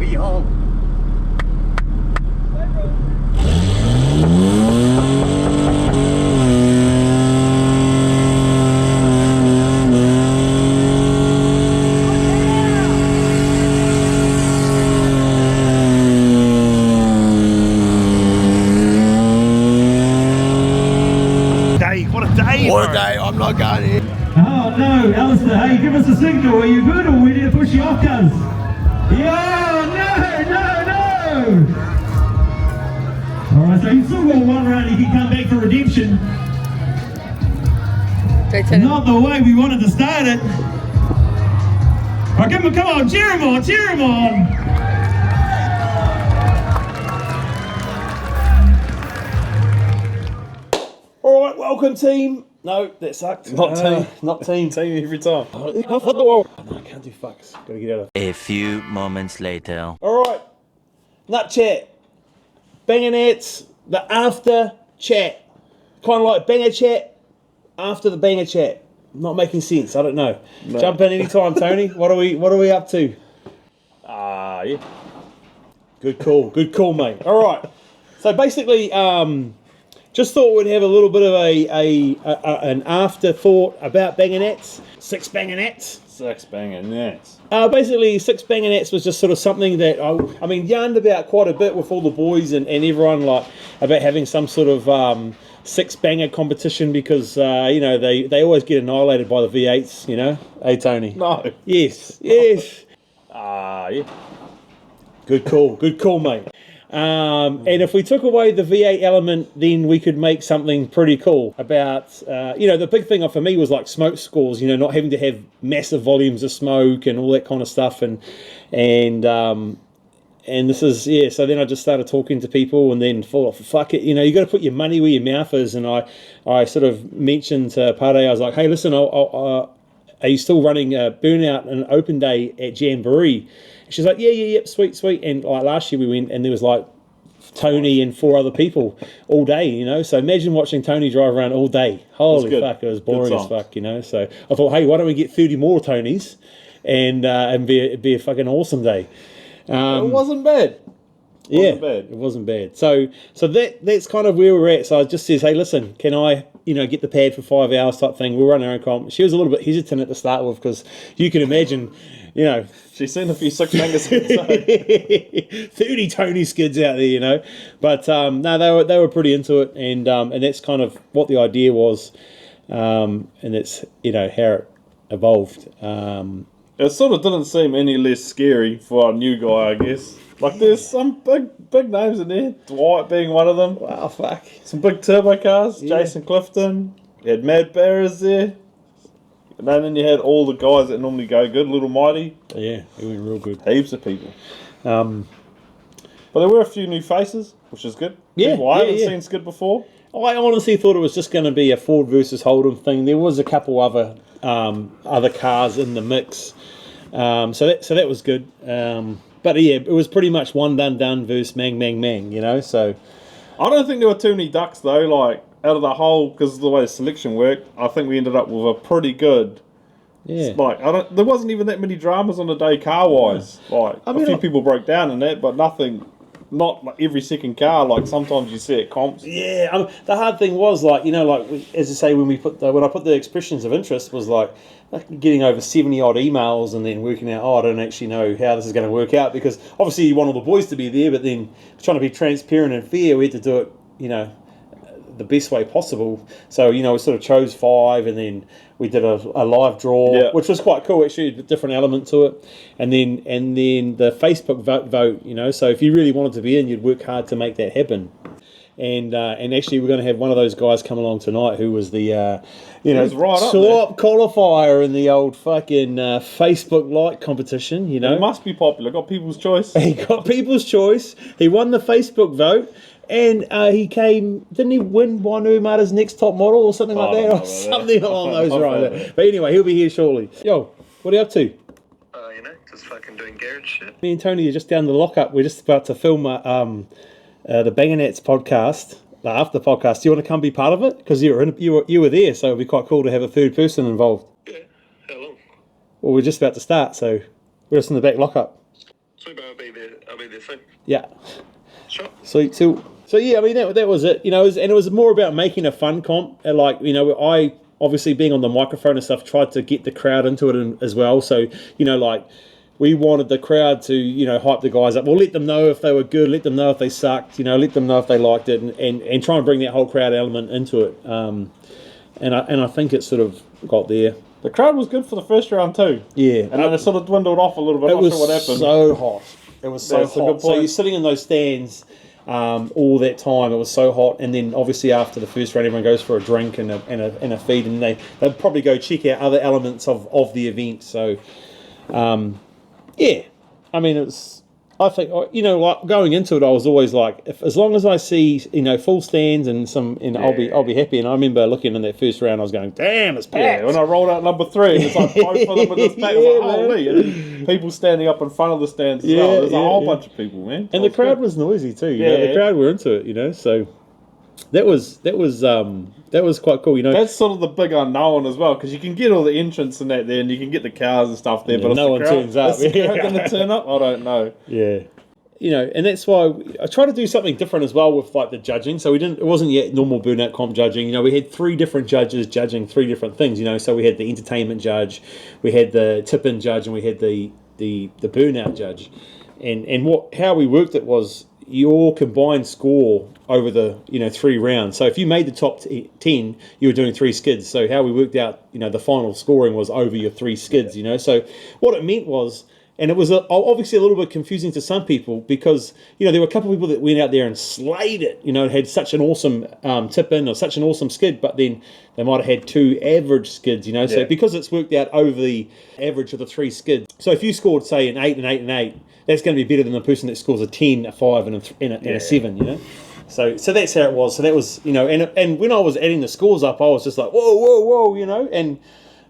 Hey, yo. What a day, I'm not going in. Oh no, Alistair, hey, give us a signal. Are you good or we need to push you off, cuz? Yeah, no. Alright, so you've still got one round, you can come back for redemption. Not the way we wanted to start it. Alright, come on, cheer him on. Alright, welcome team. No, that sucked. Not team. Not team. Team every time. Oh, no, I can't do fucks. Gotta get out of. A few moments later. Alright. NUTCHAT. Bangernats. The after chat. Kind of like banger chat after the banger chat. Not making sense. I don't know. No. Jump in anytime, Tony. What are we up to? Yeah. Good call, mate. Alright. So basically, just thought we'd have a little bit of an afterthought about Bangernats. Six Bangernats. Basically, Six Bangernats was just sort of something that I yarned about quite a bit with all the boys and everyone, like about having some sort of six banger competition because they always get annihilated by the V8s. You know, hey Tony. No. Yes. Yeah. Good call, mate. And if we took away the V8 element, then we could make something pretty cool about, the big thing for me was like smoke scores, not having to have massive volumes of smoke and all that kind of stuff. And this is, so then I just started talking to people and then thought, fuck it, you got to put your money where your mouth is. And I sort of mentioned to Pate, I was like, hey, listen, are you still running Burnout and open day at Jamboree? She's like, yeah, sweet. And like last year we went and there was like Tony and 4 other people all day, So imagine watching Tony drive around all day. Holy fuck, it was boring as fuck, So I thought, hey, why don't we get 30 more Tonys and be a fucking awesome day. It wasn't bad. It wasn't bad. So that's kind of where we're at. So I just says, hey, listen, can I, get the pad for 5 hours type thing? We'll run our own comp. She was a little bit hesitant at the start with because you can imagine, she's seen a few six-banger skids. 30 Tony skids out there, But no, they were pretty into it, and that's kind of what the idea was, and that's how it evolved. It sort of didn't seem any less scary for a new guy, I guess. Like there's some big names in there. Dwight being one of them. Wow, fuck. Some big turbo cars. Yeah. Jason Clifton. You had Mad Barras there. And then you had all the guys that normally go good. Little Mighty. Yeah, he went real good. Heaps of people. But there were a few new faces, which is good. Yeah, people I haven't seen skid before. I honestly thought it was just going to be a Ford versus Holden thing. There was a couple other cars in the mix. So that was good. But yeah, it was pretty much one done versus mang, so. I don't think there were too many ducks though, like out of the whole, because of the way the selection worked, I think we ended up with a pretty good. Yeah. Like, there wasn't even that many dramas on the day car-wise. Like, a few people broke down in that, but nothing, not like every second car, like sometimes you see at comps. Yeah, the hard thing was, like, as I say, when I put the expressions of interest, was like getting over 70 odd emails and then working out, I don't actually know how this is going to work out, because obviously you want all the boys to be there, but then trying to be transparent and fair, we had to do it, the best way possible. So, we sort of chose 5 and then we did a live draw, which was quite cool, actually, a different element to it. And then the Facebook vote, so if you really wanted to be in, you'd work hard to make that happen. And actually, we're going to have one of those guys come along tonight who was the, top qualifier in the old fucking Facebook like competition, He must be popular. Got People's Choice. He got People's Choice. He won the Facebook vote. And he came, didn't he win Wainuiomata's next top model or something like that? Or something along those lines. But anyway, he'll be here shortly. Yo, what are you up to? Just fucking doing garage shit. Me and Tony are just down the lockup. We're just about to film the Bangernats podcast, the after podcast. Do you want to come be part of it? Because you were there, so it'd be quite cool to have a third person involved. Yeah, how long? Well, we're just about to start, so we're just in the back lockup. So I'll be there Yeah. Sure. So yeah, I mean that was it, you know, and it was more about making a fun comp. Like, you know, I obviously being on the microphone and stuff tried to get the crowd into it as well. So, you know, like we wanted the crowd to, you know, hype the guys up. We'll let them know if they were good, let them know if they sucked, you know, let them know if they liked it, and try and bring that whole crowd element into it. And I think it sort of got there. The crowd was good for the first round too. Yeah, and then it sort of dwindled off a little bit. It I'm not was sure what happened. so hot. It was so That's a good hot. So point. you're sitting in those stands all that time. It was so hot, and then obviously after the first round, everyone goes for a drink and a feed, and they'd probably go check out other elements of the event. So, yeah, I mean, I think, you know, like going into it, I was always like, as long as I see, you know, full stands and some, you know, I'll be happy. And I remember looking in that first round, I was going, damn, it's packed. Yeah, when I rolled out number 3, and it's like both of them in this pack. I was like, holy! And then people standing up in front of the stands as well. There's a whole bunch of people, man. And the crowd was noisy too. You know, the crowd were into it. You know, so that was quite cool. You know, that's sort of the big unknown as well, because you can get all the entrants and that there, and you can get the cars and stuff there, but no one turns up. Is the crowd going to turn up? I don't know. Yeah. You know, and that's why I try to do something different as well with like the judging. So it wasn't yet normal Burnout comp judging. You know, we had 3 different judges judging 3 different things. You know, so we had the entertainment judge, we had the tip-in judge, and we had the Burnout judge. And how we worked it was your combined score over the 3 rounds. So if you made the top 10, you were doing 3 skids. So how we worked out, you know, the final scoring was over your 3 skids. You know, so what it meant was. And it was obviously a little bit confusing to some people because, you know, there were a couple of people that went out there and slayed it, you know, had such an awesome tip-in or such an awesome skid, but then they might have had 2 average skids, you know. So because it's worked out over the average of the 3 skids. So if you scored, say, an 8 and 8 and 8, that's going to be better than the person that scores a 10, a 5 and a 7, you know. So that's how it was. So that was, you know, and when I was adding the scores up, I was just like, whoa, you know, and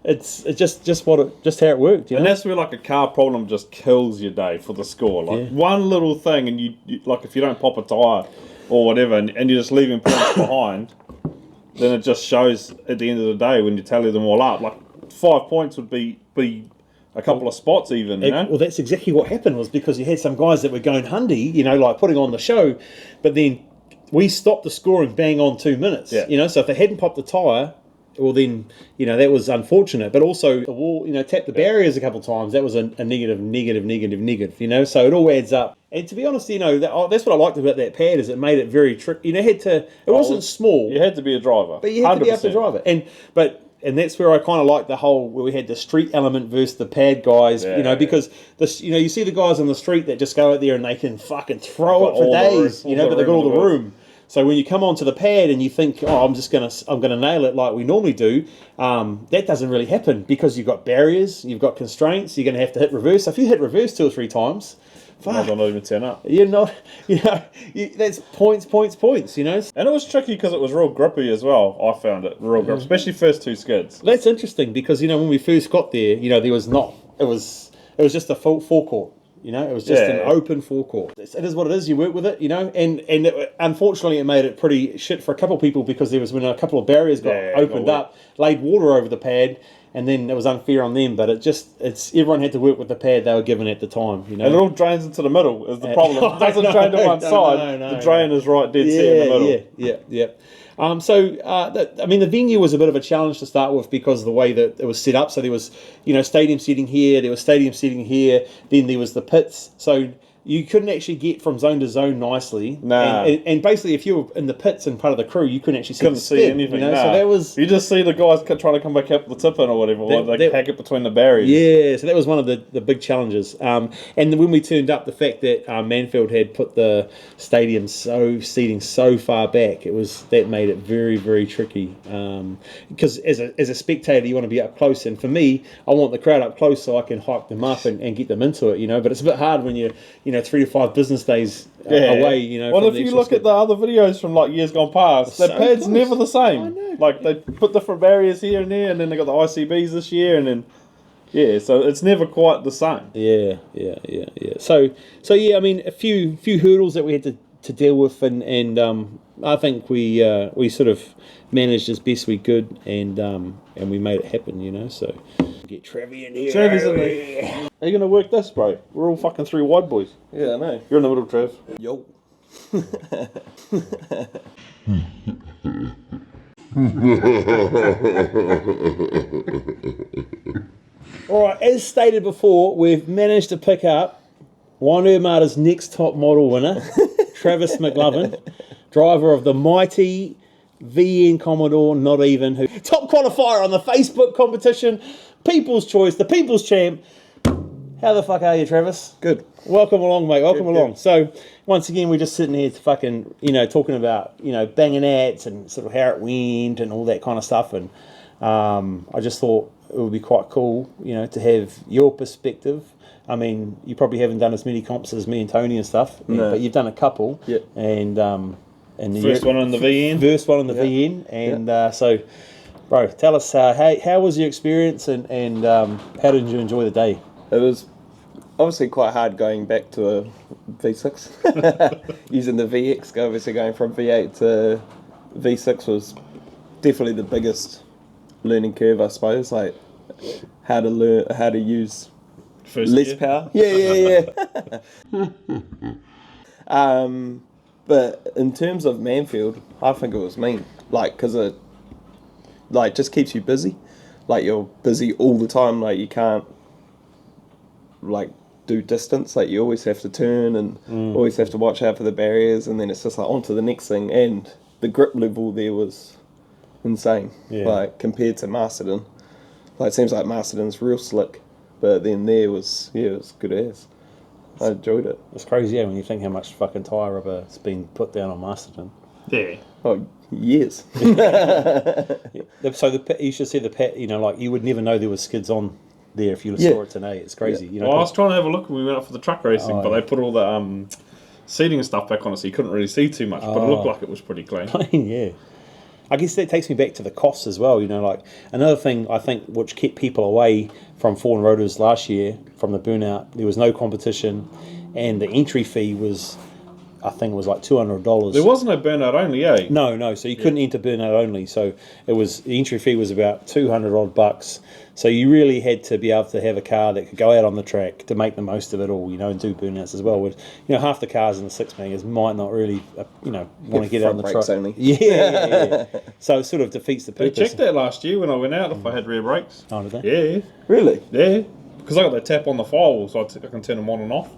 it's just how it worked, you know? And that's where like a car problem just kills your day for the score. Like one little thing, and you like if you don't pop a tyre or whatever, and you're just leaving points behind, then it just shows at the end of the day when you tally them all up. Like 5 points would be a couple of spots even, you know? Well, that's exactly what happened, was because you had some guys that were going hundy, you know, like putting on the show, but then we stopped the scoring bang on 2 minutes, you know? So if they hadn't popped the tyre, well then, you know, that was unfortunate. But also the wall, you know, tapped the barriers a couple of times. That was a negative, you know. So it all adds up. And to be honest, you know, that's what I liked about that pad, is it made it very tricky. You know, it wasn't small. You had to be a driver. But you had to be able to drive it. And that's where I kind of like the whole, where we had the street element versus the pad guys, you know, because you see the guys on the street that just go out there and they can fucking throw it for days, you know, but they've got all the room. So when you come onto the pad and you think, I'm gonna nail it like we normally do, that doesn't really happen because you've got barriers, you've got constraints. You're gonna have to hit reverse. So if you hit reverse 2 or 3 times, fuck, not even turn up. You're not, you know, that's points, you know. And it was tricky because it was real grippy as well. I found it real grippy, especially first 2 skids. That's interesting because, you know, when we first got there, you know, there was not. It was just a full forecourt. You know, it was just an open forecourt. It is what it is. You work with it, you know, and unfortunately it made it pretty shit for a couple of people because there was when a couple of barriers got opened up, laid water over the pad, and then it was unfair on them. But everyone had to work with the pad they were given at the time, you know. And it all drains into the middle is the problem. It doesn't drain to one side. The drain is right dead set in the middle. Yeah. I mean, the venue was a bit of a challenge to start with because of the way that it was set up. So there was, you know, stadium seating here, there was stadium seating here, then there was the pits. So you couldn't actually get from zone to zone nicely. Nah. And basically, if you were in the pits and part of the crew, you couldn't actually see anything. You know? So that was. You just see the guys trying to come back up the tip-in or whatever, or they hack it between the barriers. Yeah, so that was one of the big challenges. And when we turned up, the fact that Manfield had put the stadium seating so far back, that made it very, very tricky. Because as a spectator, you want to be up close, and for me, I want the crowd up close so I can hype them up and get them into it. You know, but it's a bit hard when you 3 to 5 business days away, you know. Well, if you look at the other videos from like years gone past, the pad's never the same. I know. Like they put different barriers here and there, and then they got the ICBs this year, and then so it's never quite the same. Yeah. So yeah, I mean, a few hurdles that we had to to deal with, and I think we sort of managed as best we could, and we made it happen, you know. So get Trevi in here. Trevor's in there. Are you gonna work this, bro? We're all fucking 3 wide boys. Yeah, I know. You're in the middle, Trev. Yo. Alright, as stated before, we've managed to pick up Wainuiomata's next top model winner, Travis McLovin, driver of the mighty VN Commodore, not even, who top qualifier on the Facebook competition, People's Choice, the People's Champ. How the fuck are you, Travis? Good. Welcome along, mate. Welcome Good, along. good. So, once again, we're just sitting here fucking, talking about, banging ats and sort of how it went and all that kind of stuff. And I just thought it would be quite cool, to have your perspective. I mean, you probably haven't done as many comps as me and Tony and stuff, No. but you've done a couple. Yep. And First one on the VN. First one on the VN. And so, bro, tell us, how was your experience and how did you enjoy the day? It was obviously quite hard going back to a V6. Using the VX, obviously going from V8 to V6 was definitely the biggest learning curve, I suppose. Like how to use First less gear. power. Yeah. But in terms of Manfield, I think it was mean. Like, because it just keeps you busy. Like, you're busy all the time. Like, you can't do distance. Like, you always have to turn and always have to watch out for the barriers, and then it's just on to the next thing. And the grip level there was insane. Like, compared to Masterton. Like, it seems like Masterton's real slick, but then there was, it was good as. I enjoyed it. It's crazy, when you think how much fucking tyre rubber has been put down on Masterton. Yeah. Oh, years. So you should see the pet, you would never know there was skids on there if you saw it today. It's crazy. Well, I was trying to have a look when we went up for the truck racing, but they put all the seating and stuff back on it, so you couldn't really see too much, but it looked like it was pretty clean. Yeah. I guess that takes me back to the costs as well, another thing I think which kept people away from foreign rotors last year from the Burnout, there was no competition, and the entry fee was, I think it was like $200. There wasn't a Burnout only, eh? No, so you couldn't enter Burnout only, so the entry fee was about $200 odd. So you really had to be able to have a car that could go out on the track to make the most of it all, and do burnouts as well. With half the cars in the 6-bangers might not really, want to get out on the track. Only. Yeah. So it sort of defeats the They purpose. checked that last year when I went out if I had rear brakes. Oh, did they? Yeah, Really? yeah. Because I got that tap on the firewall, so I can turn them on and off.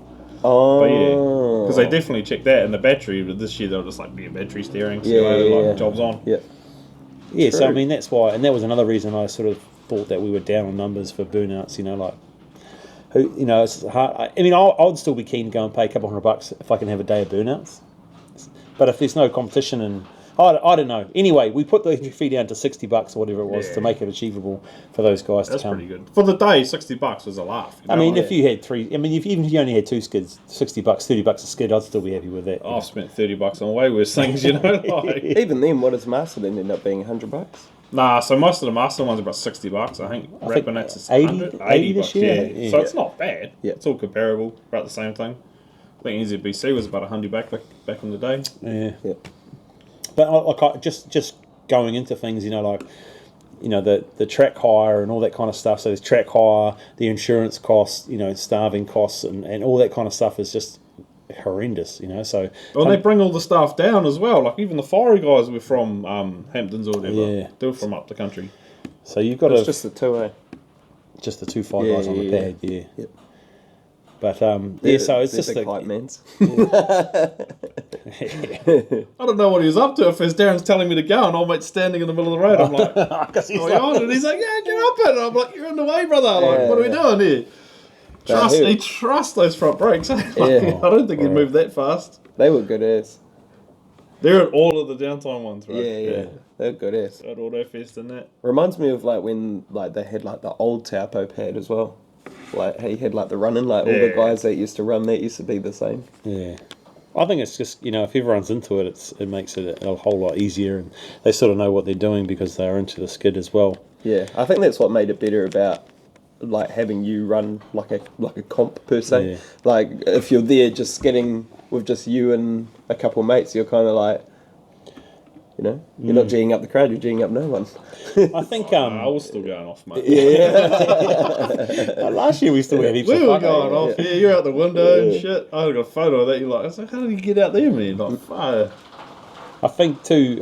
Oh. But yeah, because they definitely checked that. And the battery, but this year they were just like, battery steering, jobs on. Yeah. Yeah, so I True. mean that's why, and that was another reason I sort of thought that we were down on numbers for burnouts. It's hard. I mean, I would still be keen to go and pay a couple $100 if I can have a day of burnouts. But if there's no competition, and I don't know. Anyway, we put the entry fee down to $60 or whatever it was to make it achievable for those guys That's to come. pretty good. For the day, $60 was a laugh. I mean, if you had three, even if you only had 2 skids, $60, $30 a skid, I'd still be happy with that. I've spent $30 on way worse things, like. Even then, what does Masterton end up being? $100? Nah, so most of the Master ones are about $60. I think Rapanats is 80 $80 this year, yeah. yeah. So it's not bad. Yeah. It's all comparable, about the same thing. I think NZBC was about $100 back in the day. Yeah. Yeah. But just going into things, the track hire and all that kind of stuff. So there's track hire, the insurance costs, starving costs, and all that kind of stuff is just horrendous. So Well, they bring all the staff down as well. Like even the fiery guys were from Hamptons or whatever. Yeah. They were from up the country. so you've got It's to just the two, eh? just the 2 fire guys on the yeah. pad, yeah. Yep. But so it's They're just big hype mans. I don't know what he was up to. If his Darren's telling me to go and old mate's standing in the middle of the road, I'm like, "Are you on?" And he's like, "Yeah, get up it." And I'm like, "You're in the way, brother. Like, what are we doing here?" He trusts those front brakes. I don't think he'd move that fast. They were good as. They're at all of the downtime ones, right? Yeah. They're good as. At Autofest and that. Reminds me of when they had the old Taupo pad as well. Like he had the running, all the guys that used to run that used to be the same. Yeah. I think it's just, if everyone's into it, it makes it a whole lot easier, and they sort of know what they're doing because they're into the skid as well. Yeah, I think that's what made it better about like having you run like a comp per se. Yeah. Like if you're there just skidding with just you and a couple of mates, you're kind of like, you know, you're not G'ing up the crowd, you're G'ing up no one. I think I was still going off, mate. last year we still had heaps We of were fun. going off. Yeah, you're out the window and shit. I got a photo of that. You're like, I was like, how did you get out there, man? Like, fire. I think too,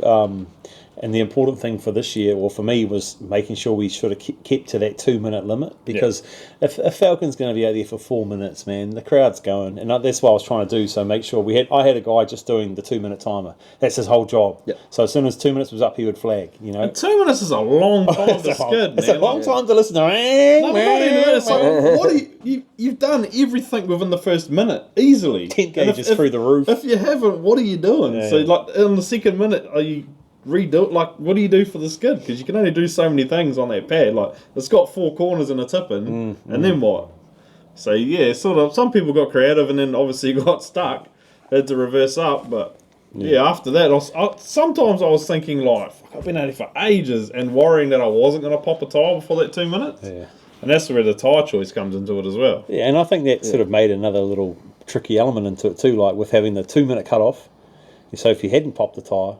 and the important thing for this year, or for me, was making sure we sort of kept to that 2-minute limit, because if Falcon's going to be out there for 4 minutes, man, the crowd's going, and that's what I was trying to do. So make sure I had a guy just doing the 2-minute timer. That's his whole job. Yep. So as soon as 2 minutes was up, he would flag. You know, And 2 minutes is a long time to skid, it's man. a long time to listen to. No, not even that. It's like, what do you've done everything within the first minute easily. Tint gauges through the roof. If you haven't, what are you doing? Yeah. So like in the second minute, are you redo it? Like, what do you do for the skid? Because you can only do so many things on that pad. Like, it's got 4 corners and a tip-in, and then what? So yeah, sort of. Some people got creative and then obviously got stuck, had to reverse up. But yeah, after that, sometimes I was thinking like, fuck, I've been at it for ages, and worrying that I wasn't going to pop a tyre before that 2 minutes. Yeah. And that's where the tyre choice comes into it as well. Yeah, and I think that sort of made another little tricky element into it too, like with having the 2-minute cut-off. So if you hadn't popped the tyre,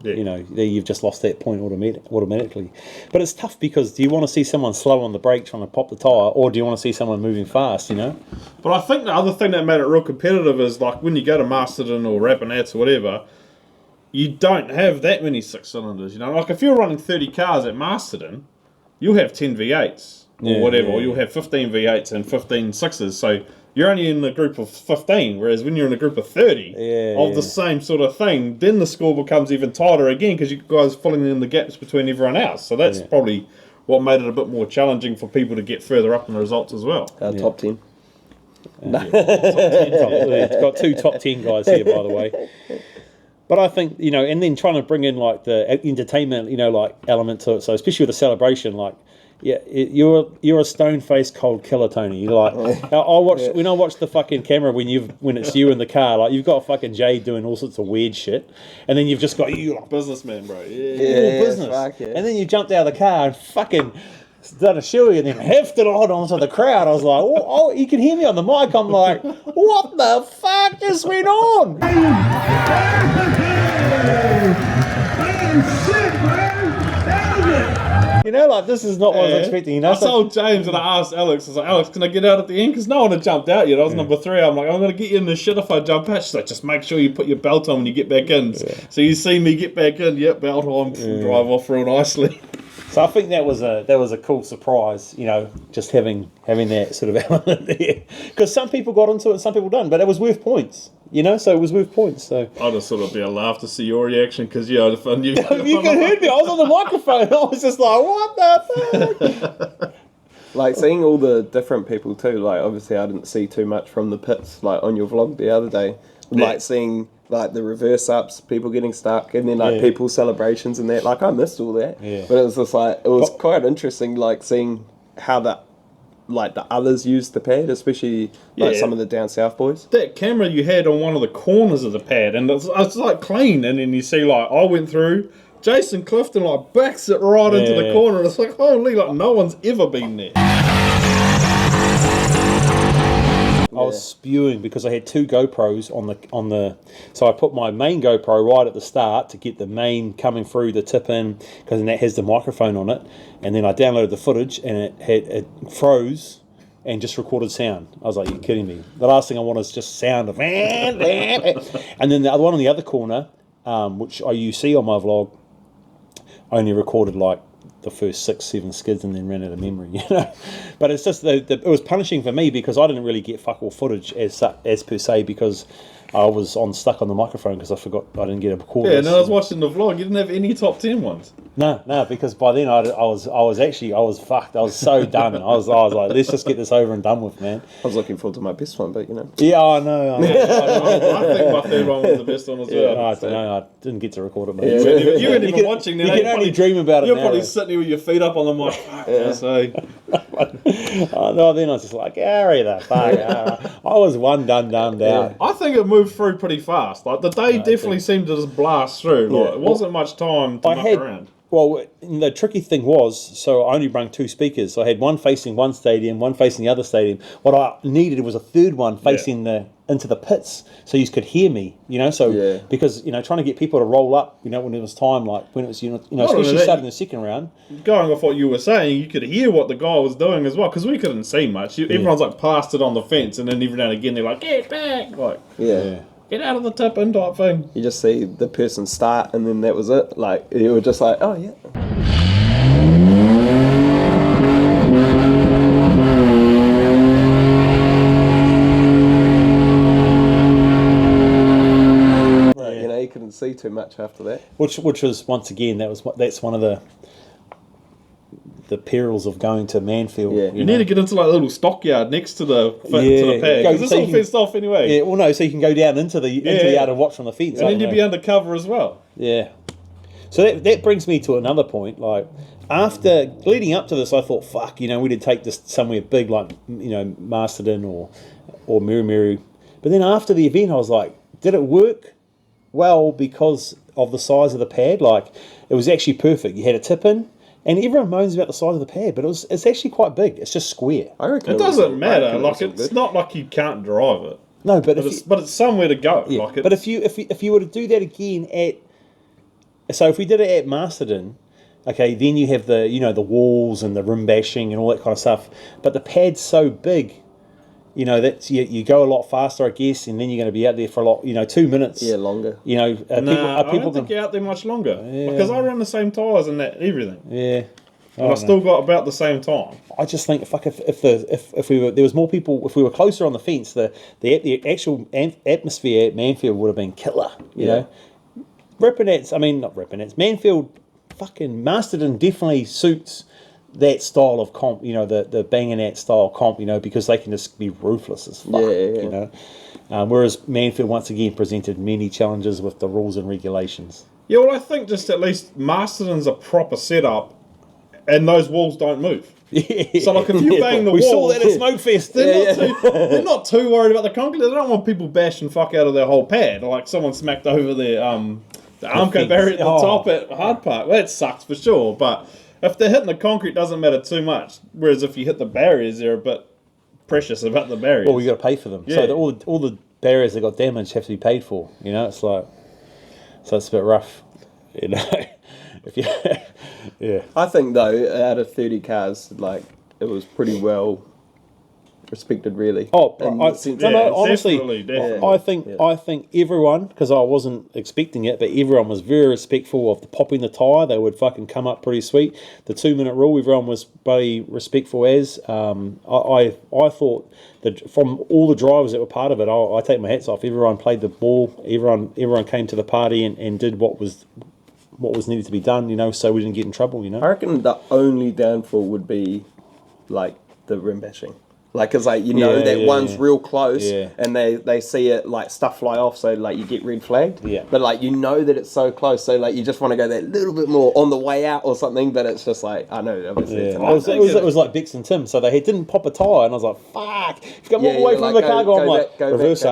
you know, you've just lost that point automatically. But it's tough, because do you want to see someone slow on the brake trying to pop the tyre, or do you want to see someone moving fast, you know? But I think the other thing that made it real competitive is, like, when you go to Masterton or Rapanats or whatever, you don't have that many 6-cylinders, you know? Like, if you're running 30 cars at Masterton, you'll have 10 V8s or whatever, or you'll have 15 V8s and 15 6s, so you're only in a group of 15, whereas when you're in a group of 30 of the same sort of thing, then the score becomes even tighter again, because you guys are filling in the gaps between everyone else. So that's probably what made it a bit more challenging for people to get further up in the results as well. Top 10. It's got 2 top 10 guys here, by the way. But I think, you know, and then trying to bring in like the entertainment, you know, like element to it. So especially with the celebration, like, yeah, you're a stone-faced cold killer, Tony. You're like, when I watch the fucking camera when it's you in the car, like, you've got fucking Jay doing all sorts of weird shit, and then you've just got you like Businessman, bro. all business, and then you jumped out of the car and fucking done a shoey and then hefted it onto the crowd. I was like, oh, you can hear me on the mic. I'm like, what the fuck just went on? You know, like, this is not what I was expecting. You know, I told James and I asked Alex, I was like, Alex, can I get out at the end? Because no one had jumped out yet. I was number 3. I'm like, I'm going to get you in the shit if I jump out. She's like, just make sure you put your belt on when you get back in. So you see me get back in, belt on, drive off real nicely. So I think that was a cool surprise, you know, just having that sort of element there. Because some people got into it and some people didn't, but it was worth points, you know, so it was worth points. So I'd have sort of be a laugh to see your reaction, because you could hear me. I was on the microphone. I was just like, what the fuck? Like, seeing all the different people too, like, obviously I didn't see too much from the pits, like, on your vlog the other day. Like, seeing, like, the reverse ups, people getting stuck, and then, like, people's celebrations and that. Like, I missed all that. Yeah. But it was just, like, it was quite interesting, like, seeing how the others used the pad, especially, like, some of the down south boys. That camera you had on one of the corners of the pad, and it's like clean, and then you see, like, I went through, Jason Clifton, like, backs it right into the corner, and it's like, holy, like, no one's ever been there. I was spewing because I had 2 GoPros on the so I put my main GoPro right at the start to get the main coming through the tip in, because that has the microphone on it, and then I downloaded the footage and it froze and just recorded sound. I was like, you're kidding me. The last thing I want is just sound of and then the other one on the other corner, which you see on my vlog, I only recorded like the first 6-7 skids and then ran out of memory, you know. But it's just it was punishing for me, because I didn't really get fuck all footage as per se, because I was stuck on the microphone because I forgot I didn't get a recorder. Yeah, and I was watching the vlog. You didn't have any top 10 ones. No, because by then I was fucked. I was so done. I was like, let's just get this over and done with, man. I was looking forward to my best one, but, you know. Yeah, I know. I think my third one was the best one as well. I don't know. I didn't get to record it, mate. Yeah. You weren't even watching. You can only dream about it. You're now, probably sitting here with your feet up on the mic. So. No, then I was just like, hurry the fuck. I was one done down. I think it moved through pretty fast. Like, the day definitely seemed to just blast through. Like, it wasn't much time to muck around. Well, the tricky thing was, so I only brung 2 speakers. So I had one facing one stadium, one facing the other stadium. What I needed was a third one facing into the pits, so you could hear me. So because trying to get people to roll up, when it was time, like when it was especially starting the second round. Going off what you were saying, you could hear what the guy was doing as well, because we couldn't see much. Everyone's like plastered on the fence, and then every now and again they're like, "Get back!" Like, get out of the tip-in type thing. You just see the person start, and then that was it. Like, you were just like, oh, yeah. You couldn't see too much after that. Which was, once again, that's one of the perils of going to Manfield. Yeah. You need to get into like a little stockyard next to the pad, because it's all fenced off anyway. Yeah, well, no, so you can go down into the yard and watch from the fence. And then you'd be undercover as well. Yeah. So that brings me to another point. Like, after leading up to this, I thought, fuck, we did take this somewhere big, like Masterton or Mirimu. But then after the event, I was like, did it work well because of the size of the pad? Like, it was actually perfect. You had a tip in. And everyone moans about the size of the pad, but it's actually quite big. It's just square. I reckon it doesn't matter. Like, it's not like you can't drive it. No, but it's somewhere to go. Yeah, like, but if you were to do that again if we did it at Masterton, okay, then you have the the walls and the rim bashing and all that kind of stuff. But the pad's so big, that's you go a lot faster, I guess, and then you're going to be out there for a lot, 2 minutes. Yeah, longer. I don't think you're out there much longer, because I run the same tyres and everything. Yeah, and I still got about the same time. I just think, fuck, if we were, there was more people, if we were closer on the fence, the actual atmosphere at Manfield would have been killer. You know, Rapanats. I mean, not Rapanats. Manfield, fucking Masterton definitely suits that style of comp, the banging out style comp, because they can just be ruthless as fuck, whereas Manfield once again presented many challenges with the rules and regulations. Yeah, well, I think just at least Masterton's a proper setup, and those walls don't move. So, like, if you bang the we wall, saw that at Smokefest. They're not too worried about the concrete. They don't want people bashing fuck out of their whole pad. Like someone smacked over their the Armco barrier at the top at Hard Park. Well, that sucks for sure, but if they're hitting the concrete, doesn't matter too much. Whereas if you hit the barriers, they're a bit precious about the barriers. Well, you got to pay for them. Yeah. So all the barriers that got damaged have to be paid for. It's like, so it's a bit rough. If you, yeah. I think though, out of 30 cars, like, it was pretty well respected, really. Honestly, definitely. I think everyone, because I wasn't expecting it, but everyone was very respectful of the popping the tyre. They would fucking come up pretty sweet. The 2-minute rule, everyone was very respectful as. I thought that from all the drivers that were part of it, I take my hats off. Everyone played the ball. Everyone came to the party and did what was needed to be done, so we didn't get in trouble, I reckon the only downfall would be, like, the rim bashing. Like, because, like, one's real close, and they see it, like, stuff fly off, so, like, you get red flagged. Yeah. But, like, that it's so close, so, like, you just want to go that little bit more on the way out or something, but it's just like, I know, obviously. It was like Bex and Tim, so they didn't pop a tyre, and I was like, fuck. If you come all the way from the car, I'm like, reverse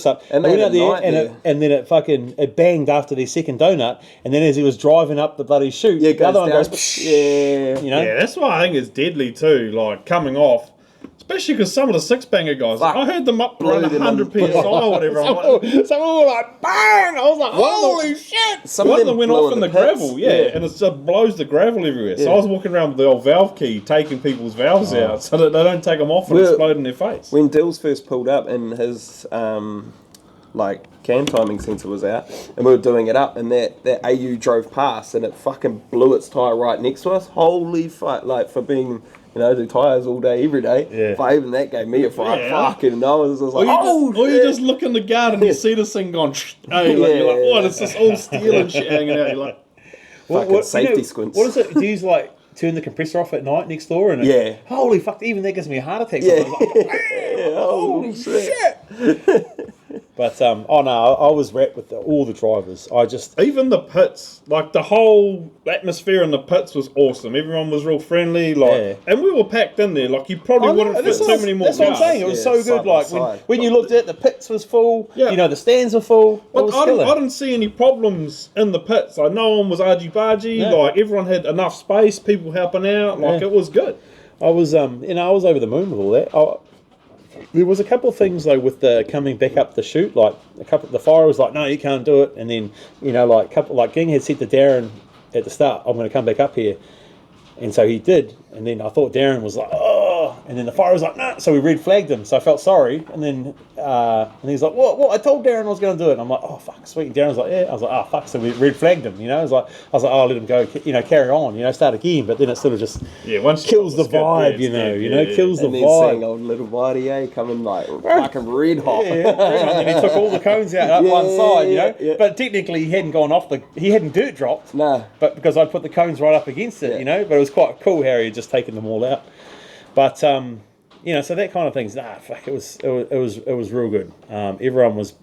up. And they went out there, and then it banged after their second donut, and then as he was driving up the bloody chute, the other one goes, Yeah, that's why I think it's deadly too, like, coming off. Especially because some of the six-banger guys, I heard them up around 100 PSI or whatever. Some were like, bang! I was like, holy shit! One of them went off in the gravel, and it just blows the gravel everywhere. So I was walking around with the old valve key, taking people's valves out so that they don't take them off and explode in their face. When Dills first pulled up and his cam timing sensor was out, and we were doing it up, and that AU drove past, and it fucking blew its tyre right next to us. Holy fuck! Like, for being, do tyres all day, every day. Yeah. But even that gave me a fright. Fucking, I was just like, you just look in the garden and you see this thing going, you're like, what? It's just all steel and shit hanging out. You're like, fucking safety squints. What is it? Do you like turn the compressor off at night next door? And holy fuck! Even that gives me a heart attack. Yeah. Holy shit. But oh no, I was wrapped with all the drivers. I just Even the pits, like the whole atmosphere in the pits was awesome. Everyone was real friendly, like, and we were packed in there. Like you probably wouldn't fit too many more. That's what I'm saying. It was so good. Like when you looked at it, the pits was full. Yeah. You know, the stands were full. But I didn't see any problems in the pits. Like no one was argy-bargy. Yeah. Like everyone had enough space. People helping out. Like it was good. I was I was over the moon with all that. There was a couple of things though with the coming back up the chute. Like the fire was like, no, you can't do it. And then Ging had said to Darren at the start, I'm going to come back up here, and so he did. And then I thought Darren was like, oh, and then the fire was like, no. So we red flagged him. So I felt sorry. And then he's like, what? I told Darren I was going to do it. And I'm like, oh fuck, sweet. And Darren's like, yeah. I was like, oh fuck. So we red flagged him. You know, I was like, oh, I'll let him go. You know, carry on. You know, start again. But then it sort of just once kills the vibe. Kills the and then vibe. seeing old little Whitey coming like fucking red hot. And he took all the cones out up one side. You know, but technically he hadn't gone off he hadn't dirt dropped. No. But because I put the cones right up against it. You know, but it was quite cool how he had just taken them all out. But so that kind of things. It was real good. Everyone was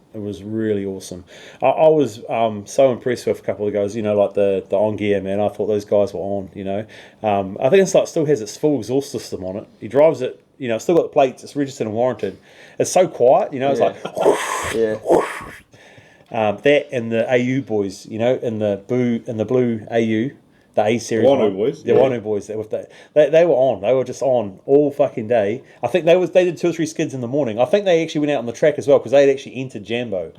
really awesome. I was so impressed with a couple of guys. You know, like the on gear man. I thought those guys were on. You know, I think it's like still has its full exhaust system on it. He drives it. You know, it's still got the plates. It's registered and warranted. It's so quiet. You know, it's like that and the AU boys. You know, and the blue AU. The A series, Wainuiomata boys, the Wainuiomata boys. They were on. They were just on all fucking day. I think they did 2 or 3 skids in the morning. I think they actually went out on the track as well because they had actually entered Jambo.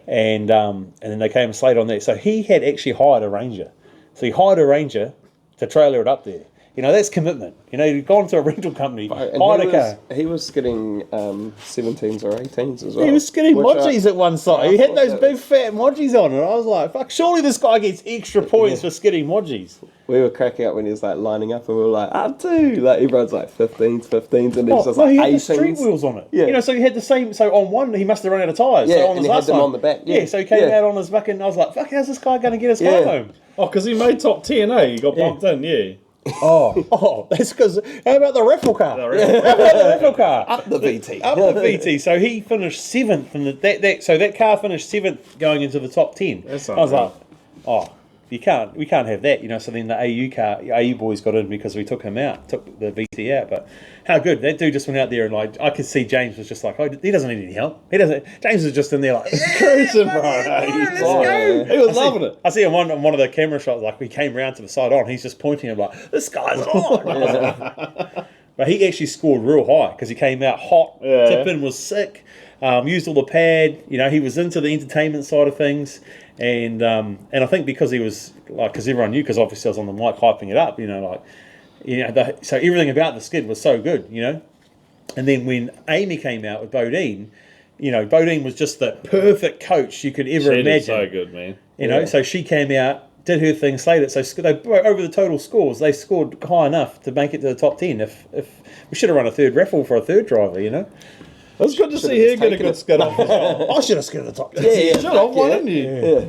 And then they came and slayed on that. So he had actually hired a Ranger. So he hired a Ranger to trailer it up there. You know, that's commitment. You know, you've gone to a rental company, hired a car. He was skidding 17s or 18s as well. He was skidding Modgies at one side. He had those big fat Modgies on, and I was like, fuck, surely this guy gets extra points for skidding Modgies. We were cracking out when he was like lining up, and we were like, I do. Like everyone's like 15s, and there's just like he had 18s. the street wheels on it. Yeah. You know, so he had the same. So on one, he must have run out of tyres. Yeah, so on and his he had last them one, on the back. Yeah, so he came out on his fucking. I was like, fuck, how's this guy going to get his car home? Oh, because he made top 10, eh? He got bumped in, Oh, that's because. How about the raffle car? How about the raffle car? Up the VT. Up the VT. So he finished 7th, and so that car finished 7th going into the top 10. That's I was like, oh, we can't have that, you know. So then the AU boys got in because we took him out, took the VT out. But how good that dude just went out there and like I could see James was just like, oh, he doesn't need any help. He doesn't. James was just in there like cruising, bro. Let's go. He was loving it. I see him on one of the camera shots, like we came round to the side on. He's just pointing him like, this guy's on. But he actually scored real high because he came out hot. Yeah. Tipping was sick. Used all the pad. You know, he was into the entertainment side of things. And I think because he was like, because everyone knew, because obviously I was on the mic hyping it up, you know, like, you know, so everything about the skid was so good, you know. And then when Amy came out with Bodine, you know, Bodine was just the perfect coach you could ever imagine. Did so good, man. You know, so she came out, did her thing, slayed it. So they over the total scores, they scored high enough to make it to the top 10. If we should have run a third raffle for a third driver, you know. It was good to see her get a good skid off as well. I should have skidded the top 10. Yeah, Should have, why didn't you? Yeah.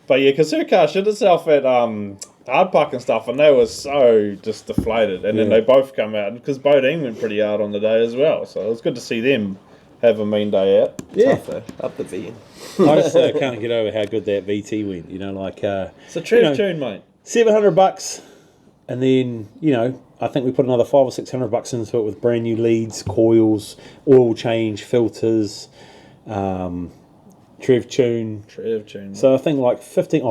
But yeah, because her car shit itself at hard park and stuff, and they were so just deflated. And then they both come out, because Bodine went pretty hard on the day as well. So it was good to see them have a mean day out. Yeah. Up the V. I just can't get over how good that VT went, you know, like... It's a true tune, mate. $700, and then, you know, I think we put another $500 or $600 into it with brand new leads, coils, oil change, filters, Trev tune. So I think like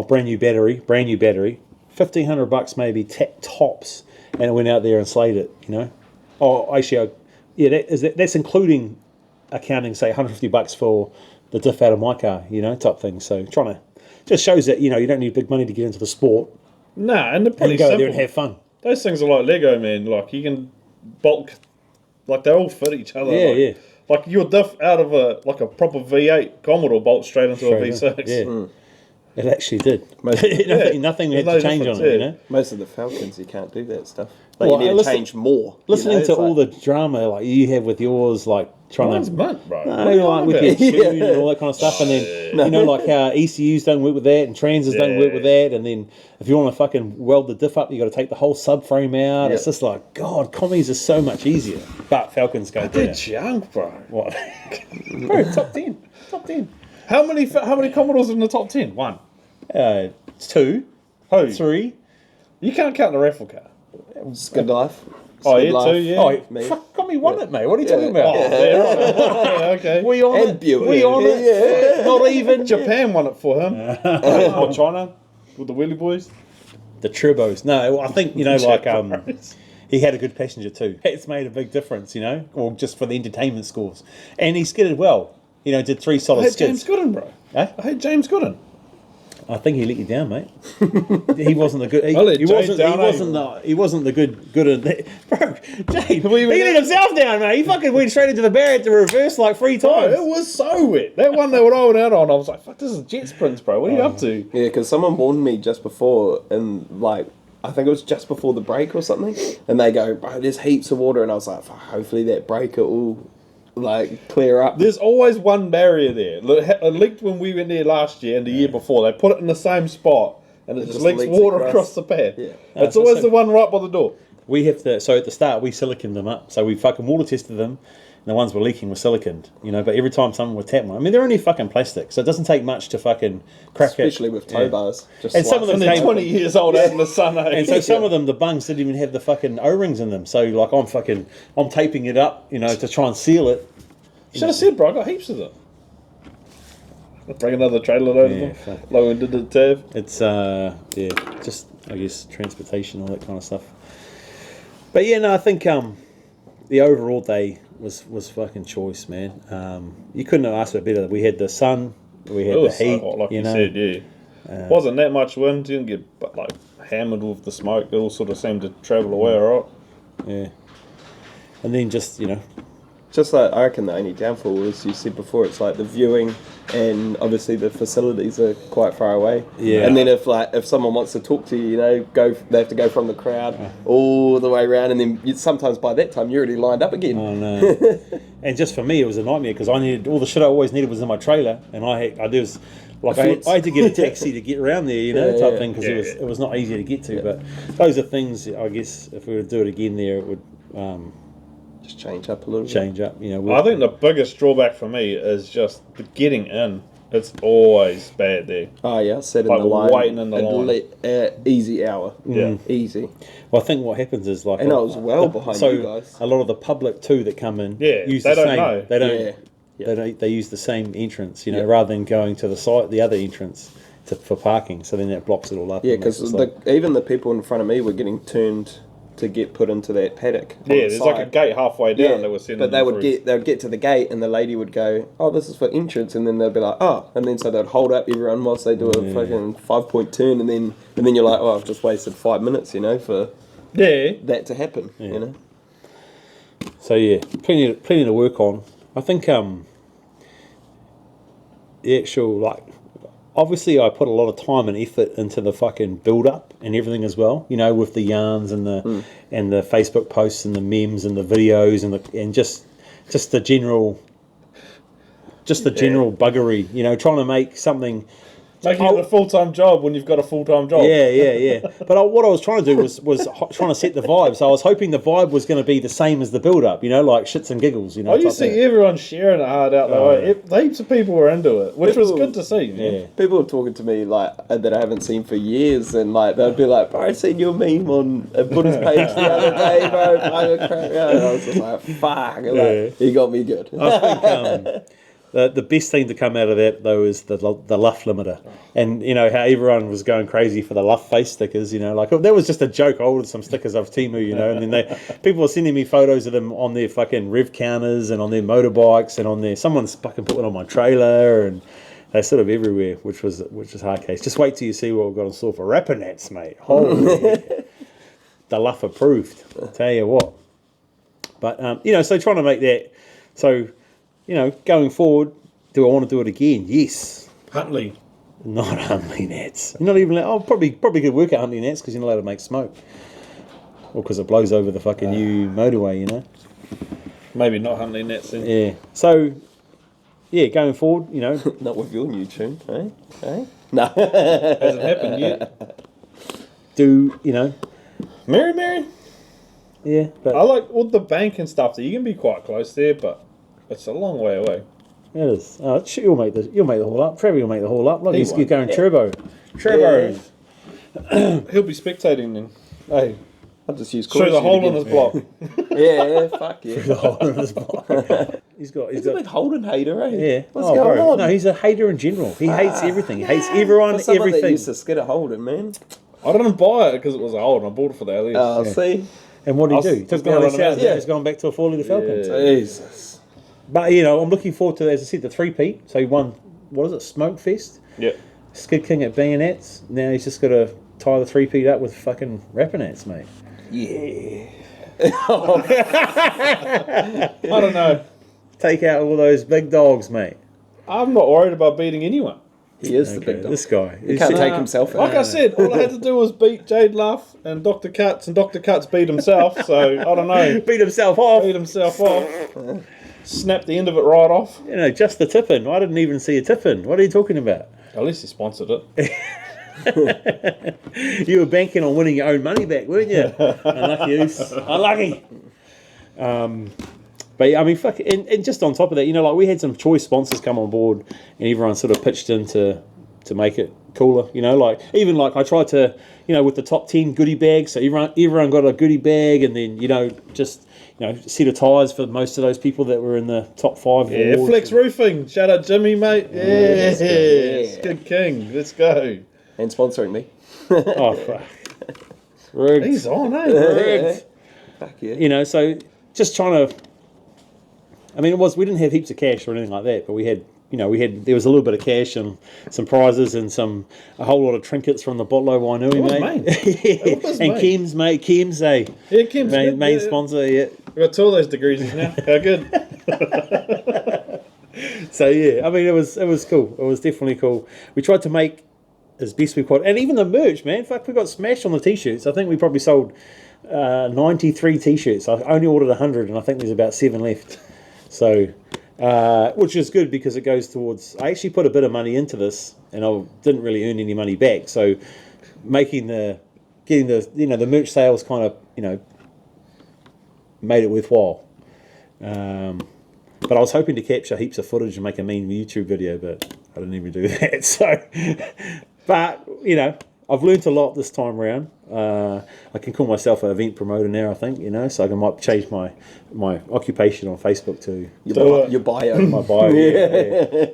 brand new battery, $1,500 maybe tops, and it went out there and slayed it, you know. Oh, actually, that's including accounting, say $150 for the diff out of my car, you know, type thing. So trying to just shows that, you know, you don't need big money to get into the sport. No, and they're pretty and go simple. out there and have fun. Those things are like Lego, man. Like you can bulk, like they all fit each other. Yeah. Like your diff out of a proper V8 Commodore bolts straight into a V6. Yeah. It actually did. Nothing had to change on it, you know. Most of the Falcons, you can't do that stuff. Well, you need to change more. Listening to all the drama like you have with yours, like Mine's mint, bro. No, What are you like on with about? your tune and all that kind of stuff, and then you know, like how ECUs don't work with that, and transers don't work with that, and then if you want to fucking weld the diff up, you got to take the whole subframe out. It's just like, God, commies are so much easier. But Falcons go They're there. junk, bro. What? Bro, top 10. Top 10. How many Commodores in the top 10? One. 2. Who? 3. You can't count the raffle car. Skid life. Oh, Skid yeah, life. 2, yeah. Oh, Me. fuck, got me won it, mate. What are you talking about? Oh, yeah, right. Yeah, okay. We on And it? Buick. We on it? Not even. Japan won it for him. Or China with the Wheelie Boys. The turbos. No, I think, you know, like he had a good passenger too. It's made a big difference, you know, or just for the entertainment scores. And he skidded well. You know, did 3 solid I had skids. James Gooden, bro. Eh? I had James Gooden. I think he let you down, mate. He wasn't the good. I let James down, He wasn't the good. Bro, James, he let himself down, mate. He fucking went straight into the barrier to reverse like 3 Bro, times. it was so wet. That one they were rolling out on, I was like, fuck, this is jet sprints, bro. What are you up to? Yeah, because someone warned me just before, and like, I think it was just before the break or something, and they go, bro, there's heaps of water, and I was like, fuck, hopefully that breaker will like clear up. There's always one barrier there. It leaked when we went there last year and the year before. They put it in the same spot, and it just leaks water across the pad. Yeah. It's always the one right by the door. We have to. So at the start, we siliconed them up. So we fucking water tested them. And the ones were leaking were siliconed, you know. But every time someone would tap one, I mean, they're only fucking plastic, so it doesn't take much to fucking crack it. Especially with tow bars. Just And some of them And they're came 20 years old out in the sun. And so some of them, the bungs didn't even have the fucking O-rings in them. So like I'm taping it up, you know, to try and seal it. Should have said, bro, I got heaps of them. Bring another trailer load of them. fuck. Low end of the tab. It's just I guess transportation, all that kind of stuff. But yeah, no, I think the overall day was fucking choice, man. You couldn't have asked for better. We had the sun, we had It the was heat, so hot, like you know. said, yeah. Wasn't that much wind. Didn't get like hammered with the smoke. It all sort of seemed to travel away all right. Yeah. And then just, you know, Just like, I reckon the only downfall was, you said before, it's like the viewing, and obviously the facilities are quite far away. Yeah. And then if someone wants to talk to you, you know, they have to go from the crowd all the way around, and then sometimes by that time you're already lined up again. oh no. And just for me, it was a nightmare because I needed all the shit I always needed was in my trailer, and I was like I had to get a taxi to get around there, you know, type thing, because it was not easy to get to. But those are things, I guess, if we were to do it again there, it would Just change up a little bit. change up, you know. I think the biggest drawback for me is just the getting in. It's always bad there. Oh yeah, sat in Like the line. waiting in the line. Easy hour. Yeah. Easy. Well, I think what happens is like, And I was well behind you guys. a lot of the public too that come in, use they the don't same. know. They don't. Yeah. They use the same entrance, you know, rather than going to the other entrance for parking. So then that blocks it all up. Yeah, and because it's like- even the people in front of me were getting turned to get put into that paddock. on Yeah, the there's like a side. gate halfway down that was sending but they them would through. they would get to the gate, and the lady would go, "Oh, this is for entrance," and then they'd be like, "Oh," and then so they'd hold up everyone whilst they do a fucking 5-point turn, and then you're like, "Oh, I've just wasted 5 minutes," you know, for that to happen, you know. So yeah, plenty to work on. I think the actual, like, obviously I put a lot of time and effort into the fucking build up and everything as well, you know, with the yarns and the Facebook posts and the memes and the videos and just the general buggery, you know, trying to make something. Making it a full-time job when you've got a full-time job. Yeah. But what I was trying to do was trying to set the vibe. So I was hoping the vibe was going to be the same as the build-up, you know, like shits and giggles, you know. You see everyone sharing it hard out the way. Heaps of people were into it, which was good to see. Man. Yeah. People are talking to me like that I haven't seen for years, and like they'd be like, "Bro, I seen your meme on a Buddha's page the other day, bro." And I was just like, "Fuck!" Like, he got me good. I think the best thing to come out of that though is the luff limiter, and you know how everyone was going crazy for the luff face stickers. You know, like that was just a joke. I ordered some stickers off Temu, you know, and then people were sending me photos of them on their fucking rev counters and on their motorbikes and on their. Someone's fucking put one on my trailer, and they're sort of everywhere, which was hard case. Just wait till you see what we've got in store for Rapanats, mate. Holy, the luff approved. I'll tell you what. But you know, so trying to make that so. You know, going forward, do I want to do it again? Yes. Huntley. Not Huntley Nats. You're not even. Probably could work at Huntley Nats because you're not allowed to make smoke, or because it blows over the fucking new motorway. You know. Maybe not hunting in that sense. Yeah. So, yeah, going forward, you know. Not with your new tune, eh? Eh? No. Hasn't happened yet. Do, you know. Mary? Yeah. But I like with the bank and stuff, that you can be quite close there, but it's a long way away. it is. You'll make the haul up. Trevor will make the haul up. Look, he's won't. going turbo. Turbo. Yeah. He'll be spectating then. Hey, I'll just use through the hole in his block. Yeah, fuck yeah. The hole in his block. He's He's a big Holden hater, eh? Yeah. What's going on? No, he's a hater in general. He hates everything. He hates everyone, For someone that everything. used to skid a Holden, man. I didn't buy it because it was old. I bought it for the LS. Oh, see? And what did he do? He I took was the gonna LS run him out out. and he's gone back to a 4-litre Falcon. Jesus. But, you know, I'm looking forward to, as I said, the 3-peat. So he won, what is it, Smoke Fest? Yeah. Skid King at Bayonets. Now he's just got to tie the 3-peat up with fucking Rapanats, mate. Yeah. I don't know. Take out all those big dogs, mate. I'm not worried about beating anyone. He is the Okay, big dog. this guy. He can't take himself out. Like I said, all I had to do was beat Jade Luff and Dr. Cuts, and Dr. Cuts beat himself, so I don't know. Beat himself off. Beat himself off. Snapped the end of it right off. You know, just the tipping. I didn't even see a tipping. What are you talking about? At least he sponsored it. You were banking on winning your own money back, weren't you? Unlucky Oos. Unlucky. But yeah, I mean, fuck, and just on top of that, you know, like we had some choice sponsors come on board, and everyone sort of pitched in to make it cooler. You know, like even like I tried to, you know, with the top 10 goodie bags, so everyone got a goodie bag, and then just a set of tyres for most of those people that were in the top 5. Yeah, awards. Flex Roofing. Shout out Jimmy, mate. Yes. Good king. Let's go. And sponsoring me. Oh fuck, rigged. He's on, eh? Rigged. Fuck yeah. You know, so just trying to. I mean, we didn't have heaps of cash or anything like that, but we had, there was a little bit of cash and some prizes and a whole lot of trinkets from the Bottle-O Wainuiomata, mate. It was And mate. Chemz, mate. Chemz, eh? Yeah, Kim's good. Main Yeah. sponsor, yeah. We've got 2 of those degrees now. How good. So yeah, I mean, it was cool. It was definitely cool. We tried to make as best we could, and even the merch, man. Fuck, we got smashed on the t-shirts. I think we probably sold 93 t-shirts. I only ordered 100, and I think there's about 7 left. So, which is good because it goes towards. I actually put a bit of money into this, and I didn't really earn any money back. So, getting the merch sales kind of made it worthwhile. But I was hoping to capture heaps of footage and make a mean YouTube video, but I didn't even do that. So, but I've learnt a lot this time around. I can call myself an event promoter now, I think, so I might change my occupation on Facebook to Your bio. my bio. yeah.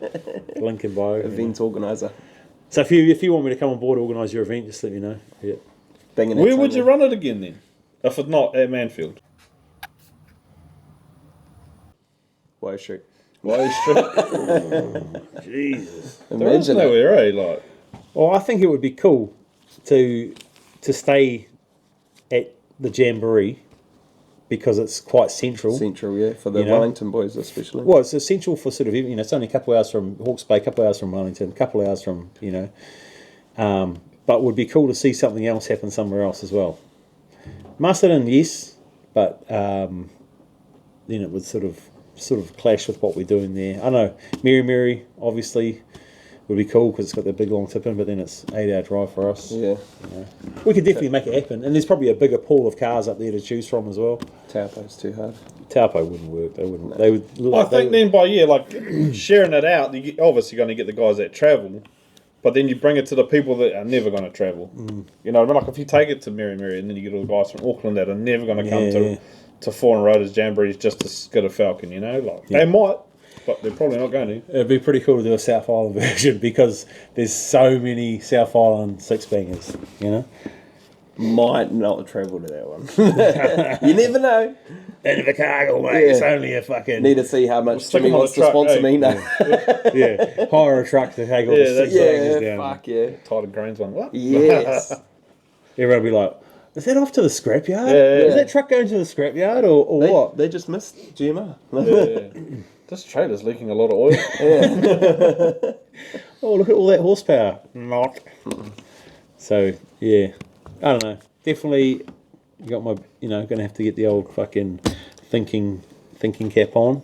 Link in bio. Event organiser. So if you want me to come on board and organise your event, just let me know. Yeah. Banging Where would you run it again then? If it's not at Manfield. Wire Street. Why Street? Jesus. There is Imagine it. nowhere, eh? Like, Well, I think it would be cool to stay at the Jamboree because it's quite central. Central, yeah, for the You know? Wellington boys especially. Well, it's essential for sort of, it's only a couple of hours from Hawke's Bay, a couple of hours from Wellington, a couple of hours from, but it would be cool to see something else happen somewhere else as well. Masterton, yes, but then it would sort of clash with what we're doing there. I know, Mary, obviously, would be cool because it's got that big long tip in, but then it's 8-hour drive for us. Yeah. We could definitely make it happen, and there's probably a bigger pool of cars up there to choose from as well. Taupo's too hard. Taupo wouldn't work. They wouldn't. They would. I think then by sharing it out, you're obviously going to get the guys that travel, but then you bring it to the people that are never going to travel. You know, like if you take it to Mary, and then you get all the guys from Auckland that are never going to come to Foreign Riders Jamborees just to skid a Falcon. They might, but they're probably not going to. It'd be pretty cool to do a South Island version because there's so many South Island six bangers. Might not travel to that one. You never know. End of a cargo, mate. Yeah. It's only a fucking Need to see how much stick Jimmy 'em on wants the to truck, sponsor eh? me now. hire a truck to take all Yeah, the six that's right. bangers Yeah, down. fuck yeah. Tied Grains one. What? Yes. Everyone would be like, "Is that off to the scrapyard? Yeah. Is that truck going to the scrapyard or what?" They just missed GMR. Yeah. This trailer's leaking a lot of oil. Oh, look at all that horsepower. Not. So, yeah. I don't know. Definitely got my, going to have to get the old fucking thinking thinking cap on,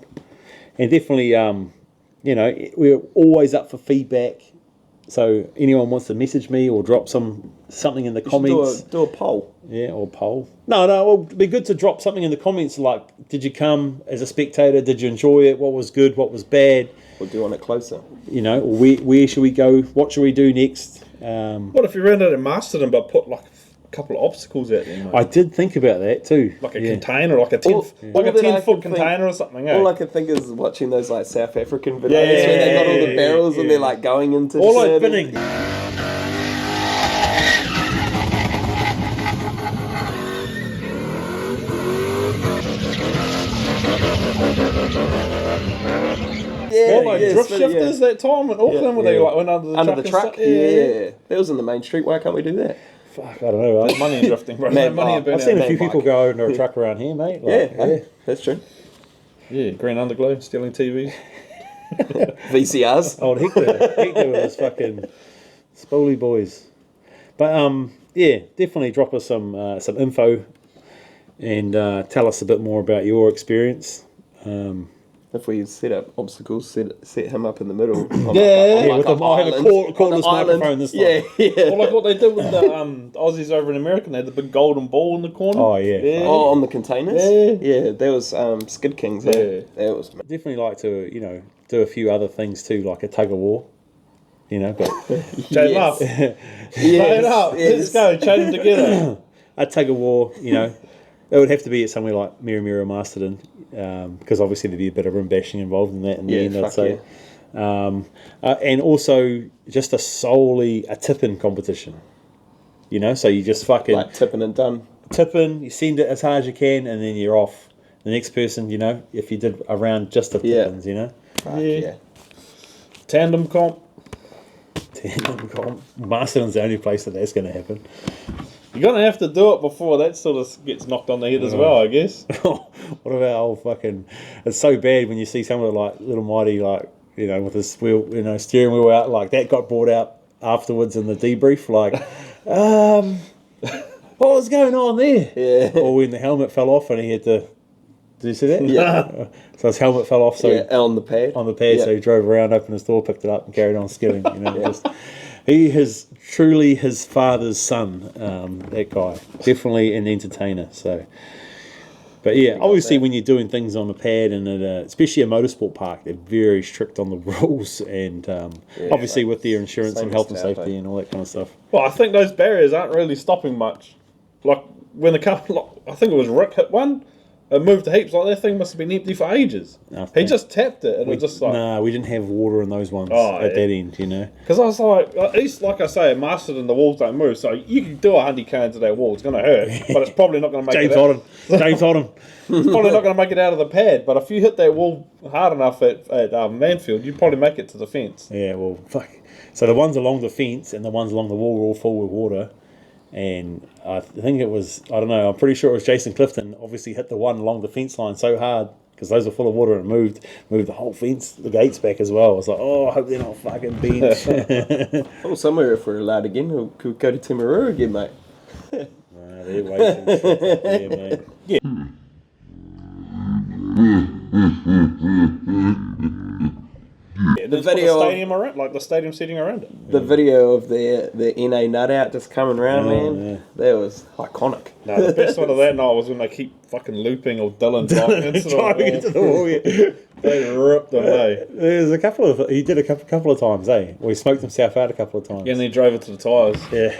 and definitely, you know, we're always up for feedback. So anyone wants to message me or drop something in the comments. Do a poll. Yeah, or poll. No, well, it'd be good to drop something in the comments like, did you come as a spectator? Did you enjoy it? What was good? What was bad? Or do you want it closer? You know, where should we go? What should we do next? What if you ran out and mastered them, but put like a couple of obstacles out there? Mate? I did think about that too. Like a container, like a 10-foot container or something. All I can think is watching those like South African videos Yeah, where they got all the barrels yeah. and they're like going into Or like shit binning. Yeah, Like yeah, drift spin- shifters that time in Auckland where they like went under the under truck. the truck. And stuff? Yeah, that was in the main street. Why can't we do that? Fuck, I don't know. There's money in drifting, bro. Man, Money in I've I've seen a burnout. few Man people bike. go under a truck around here, mate. Like, Yeah, that's true. Yeah, green underglow, stealing TVs. VCRs. Old Hector was fucking Spoolie boys. But yeah, definitely drop us some info and tell us a bit more about your experience. If we set up obstacles, set him up in the middle. Yeah, with I have a cordless microphone this time. Yeah. Or like what they did with the Aussies over in America, they had the big golden ball in the corner. Oh, yeah. Oh, on the containers? Yeah. Yeah, there was Skid Kings. Yeah. That was... Definitely like to, you know, do a few other things too, like a tug of war. You know, but Chain them up. Chain it up. Let's go. Chain them together. a tug of war, you know, it would have to be at somewhere like Mira Masterton, because obviously there'd be a bit of rim bashing involved in that in the end, I'd say. And also just solely a tip-in competition. You know, so you just fucking... Like tipping and done. Tip in, you send it as hard as you can, and then you're off. The next person, you know, if you did a round just of tip-ins, you know. Yeah. Tandem comp. Masterton's the only place that's going to happen. You're going to have to do it before that sort of gets knocked on the head as well, I guess. What about old fucking... It's so bad when you see someone like Little Mighty, like, you know, with his wheel, you know, steering wheel out, like that got brought out afterwards in the debrief, like, what was going on there? Yeah. Or when the helmet fell off and he had to... Did you see that? Yeah. So his helmet fell off, so on the pad. on the pad, Yeah. so he drove around, opened his door, picked it up and carried on skidding. You know, just, he is truly his father's son, that guy. Definitely an entertainer. So, but yeah, obviously when you're doing things on the pad and at especially a motorsport park, they're very strict on the rules and obviously with their insurance same and health as and Taupo. safety and all that kind of stuff. Well, I think those barriers aren't really stopping much. Like, when the car, I think it was Rick hit one, it moved to heaps. Like, that thing must have been empty for ages. He just tapped it, and it was just like... No, we didn't have water in those ones Oh, at that end, you know. Because I was like, at least, like I say, mastered and the walls don't move, so you can do 100k into that wall. It's going to hurt, but it's probably not going to make James it Holden. James Holden. It's probably not going to make it out of the pad, but if you hit that wall hard enough at Manfield, you'd probably make it to the fence. Yeah, well, fuck. So the ones along the fence and the ones along the wall were all full with water. And I think it was, I don't know, I'm pretty sure it was Jason Clifton obviously hit the one along the fence line so hard because those were full of water and moved the whole fence, the gates back as well. I was like, oh, I hope they're not fucking bench. Oh, somewhere if we're allowed again, we could go to Timaru again, mate. They're waiting. Yeah, mate. Yeah. The video the of- stadium around, like the stadium setting around it. The video of the NA nut out just coming around, man, that was iconic. No, the best one of that night was when they keep fucking looping or Dylan Driving into the wall, yeah. They ripped them, eh? There's a couple of, he did a couple of times, eh? Or he smoked himself out a couple of times. Yeah, and then he drove it to the tyres. Yeah.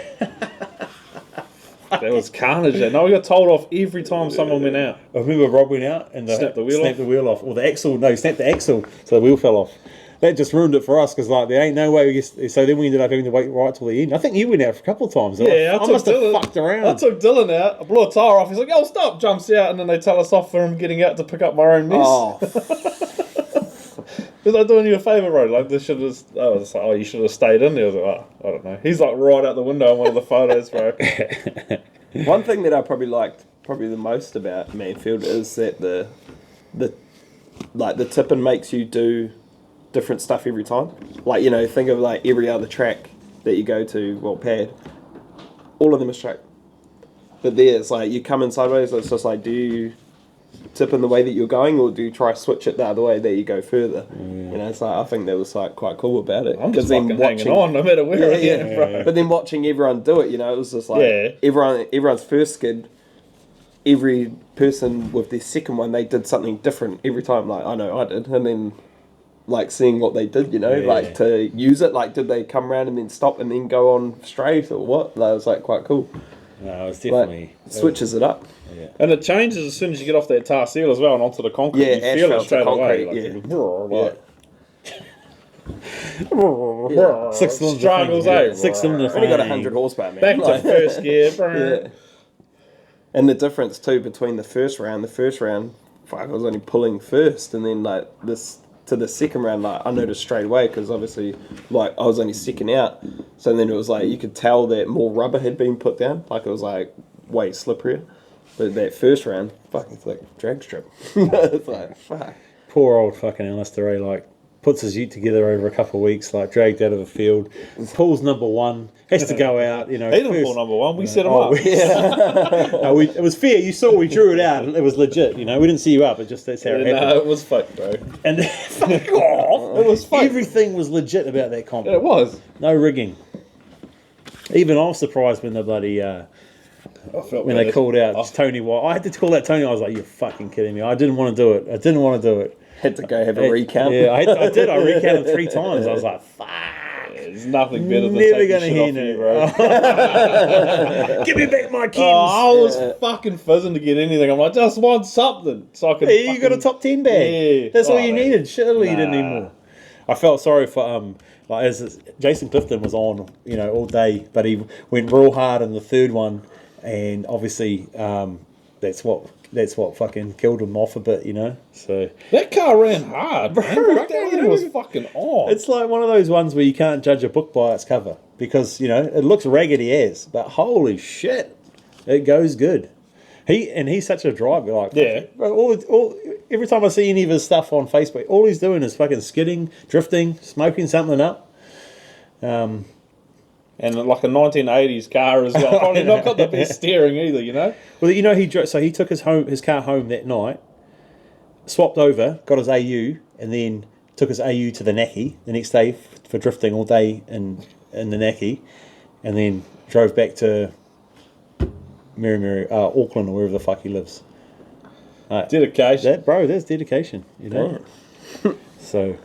That was carnage. No, we got told off every time someone went out. I remember Rob went out and Snapped the wheel off. Or the axle. No, he snapped the axle, so the wheel fell off. That just ruined it for us because like there ain't no way. So then we ended up having to wait right till the end. I think you went out for a couple of times. Yeah, I must have fucked around. I took Dylan out. I blew a tyre off. He's like, "Oh, stop!" Jumps out, and then they tell us off for him getting out to pick up my own mess. Oh, Was I doing you a favour, bro? Like this should have. I was like, "Oh, you should have stayed in there." I was like, "Oh, I don't know." He's like right out the window in one of the photos, bro. one thing that I probably liked the most about Manfield is that the tipping makes you do different stuff every time. Like, you know, think of like every other track that you go to, well, pad, all of them are straight. But there, it's like you come in sideways, it's just like, do tip in the way that you're going, or do you try switch it the other way that you go further? You know, it's like, I think that was like quite cool about it. I'm just fucking hanging on no matter where I am, bro. But then watching everyone do it, you know, it was just like everyone's first skid, every person with their second one, they did something different every time. Like, I know I did, and then like seeing what they did, you know, like to use it, like did they come around and then stop and then go on straight or what? That was like quite cool. No, it's definitely like, switches it up. Yeah. And it changes as soon as you get off that tar seal as well and onto the concrete. Yeah, you feel it straight away. Like, Six cylinders. Struggles, eh? 6 cylinders. only got 100 horsepower, man. Back to Like, first gear. And the difference too between the first round, fuck, I was only pulling first, and then like this to the second round, like I noticed straight away because obviously, like I was only second out, so then it was like you could tell that more rubber had been put down, like it was like way slipperier. But that first round, fucking it's like drag strip. It's like fuck. Poor old fucking Alistair, like puts his ute together over a couple of weeks, like dragged out of the field, pulls number one, has to go out, you know. He didn't pull number one, we set him up. No, it was fair, you saw we drew it out, and it was legit, you know, we didn't see you up, it just, that's how it happened. No, it was fake, bro. And fuck off! It was fake. Everything was legit about that comp. Yeah, it was. No rigging. Even I was surprised when the bloody, when they called out Tony White. I had to call out Tony, I was like, you're fucking kidding me. I didn't want to do it. Had to go have a recount. Yeah, I did. I recounted 3 times. I was like, fuck. There's nothing better than Never taking gonna shit hear off no. you, bro. Give me back my Chemz. I was fucking fizzing to get anything. I'm like, just want something. So I can Hey, you got a top 10 bag. Yeah. That's all you man. needed. Surely you didn't need more. I felt sorry for like as Jason Clifton was on, you know, all day, but he went real hard in the third one, and obviously that's what fucking killed him off a bit, you know. So That car ran hard, bro. That thing was fucking on. it's like one of those ones where you can't judge a book by its cover because, you know, it looks raggedy as, but holy shit, it goes good. He's such a driver, like every time I see any of his stuff on Facebook, all he's doing is fucking skidding, drifting, smoking something up. And like a 1980s car as well. Probably not got the best steering either, you know. Well, you know, he took his car home that night, swapped over, got his AU, and then took his AU to the Naki the next day for drifting all day in the Naki, and then drove back to Auckland or wherever the fuck he lives. Dedication. That's dedication, you know. So,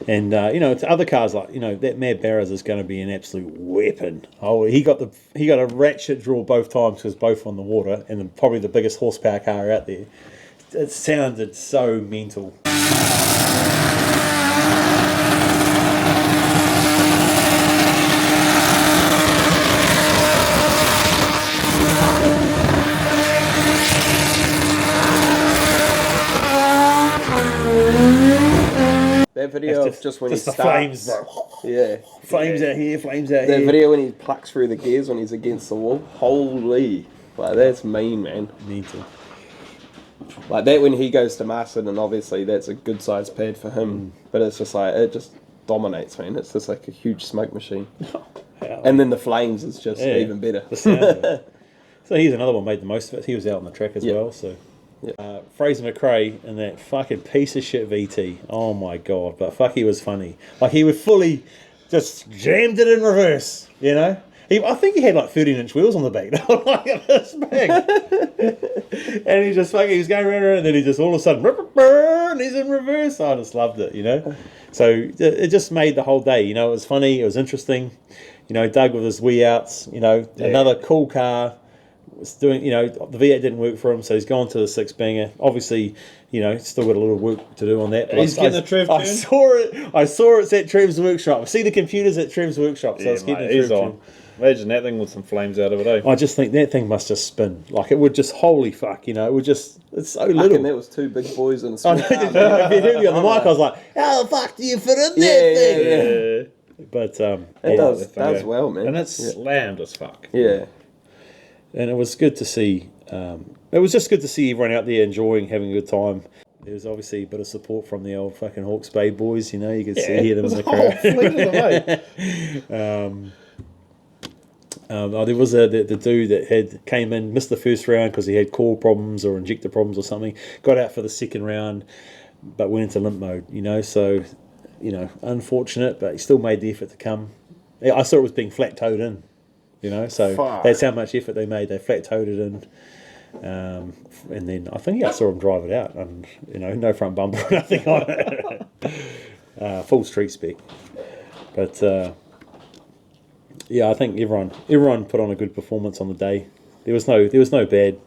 and you know, it's other cars like, you know, that Mad Barras is going to be an absolute weapon. Oh, he got a ratchet draw both times because both on the water, and probably the biggest horsepower car out there. It sounded so mental. That video of just when he the starts. flames, bro. Yeah. Flames out here, flames out That here. video when he plucks through the gears when he's against the wall. Holy. Like, that's mean, man. Mental. Like, that when he goes to Marsden, and obviously that's a good size pad for him. But it's just like, it just dominates, man. It's just like a huge smoke machine. And then the flames is just even better. The sound of it. So here's another one made the most of it. He was out on the track as well, so... Fraser McRae and that fucking piece of shit VT. Oh my god! But fuck, he was funny. Like he would fully just jammed it in reverse. You know, I think he had like 13-inch wheels on the back. Like this big, and he was going around, and then he just all of a sudden, and he's in reverse. I just loved it. You know, so it just made the whole day. You know, it was funny. It was interesting. You know, Doug with his wee outs. You know, another cool car. Was doing, you know, the V8 didn't work for him, so he's gone to the 6-banger. Obviously, you know, still got a little work to do on that. But he's getting a Trev I saw it at Trev's workshop. I see the computers at Trev's workshop, so it's getting he's on. Imagine that thing with some flames out of it, eh? I just think that thing must just spin. Like it would just, holy fuck, you know, it would just, it's so I little. reckon that was two big boys in a I small know, car. if you heard me on the mic, I was like, how the fuck do you fit in that thing? Yeah. But It does well, man. And it's slammed as fuck. Yeah. And it was good to see. It was just good to see everyone out there enjoying, having a good time. There was obviously a bit of support from the old fucking Hawke's Bay boys. You know, you could hear them in the crowd. There was the dude that came in, missed the first round because he had core problems or injector problems or something. Got out for the second round, but went into limp mode. So unfortunate, but he still made the effort to come. I saw it was being flat towed in. So Fuck. that's how much effort they made. They flat towed it in. And then I think I saw him drive it out, and no front bumper or nothing on it. Full street spec, but I think everyone put on a good performance on the day. There was no bad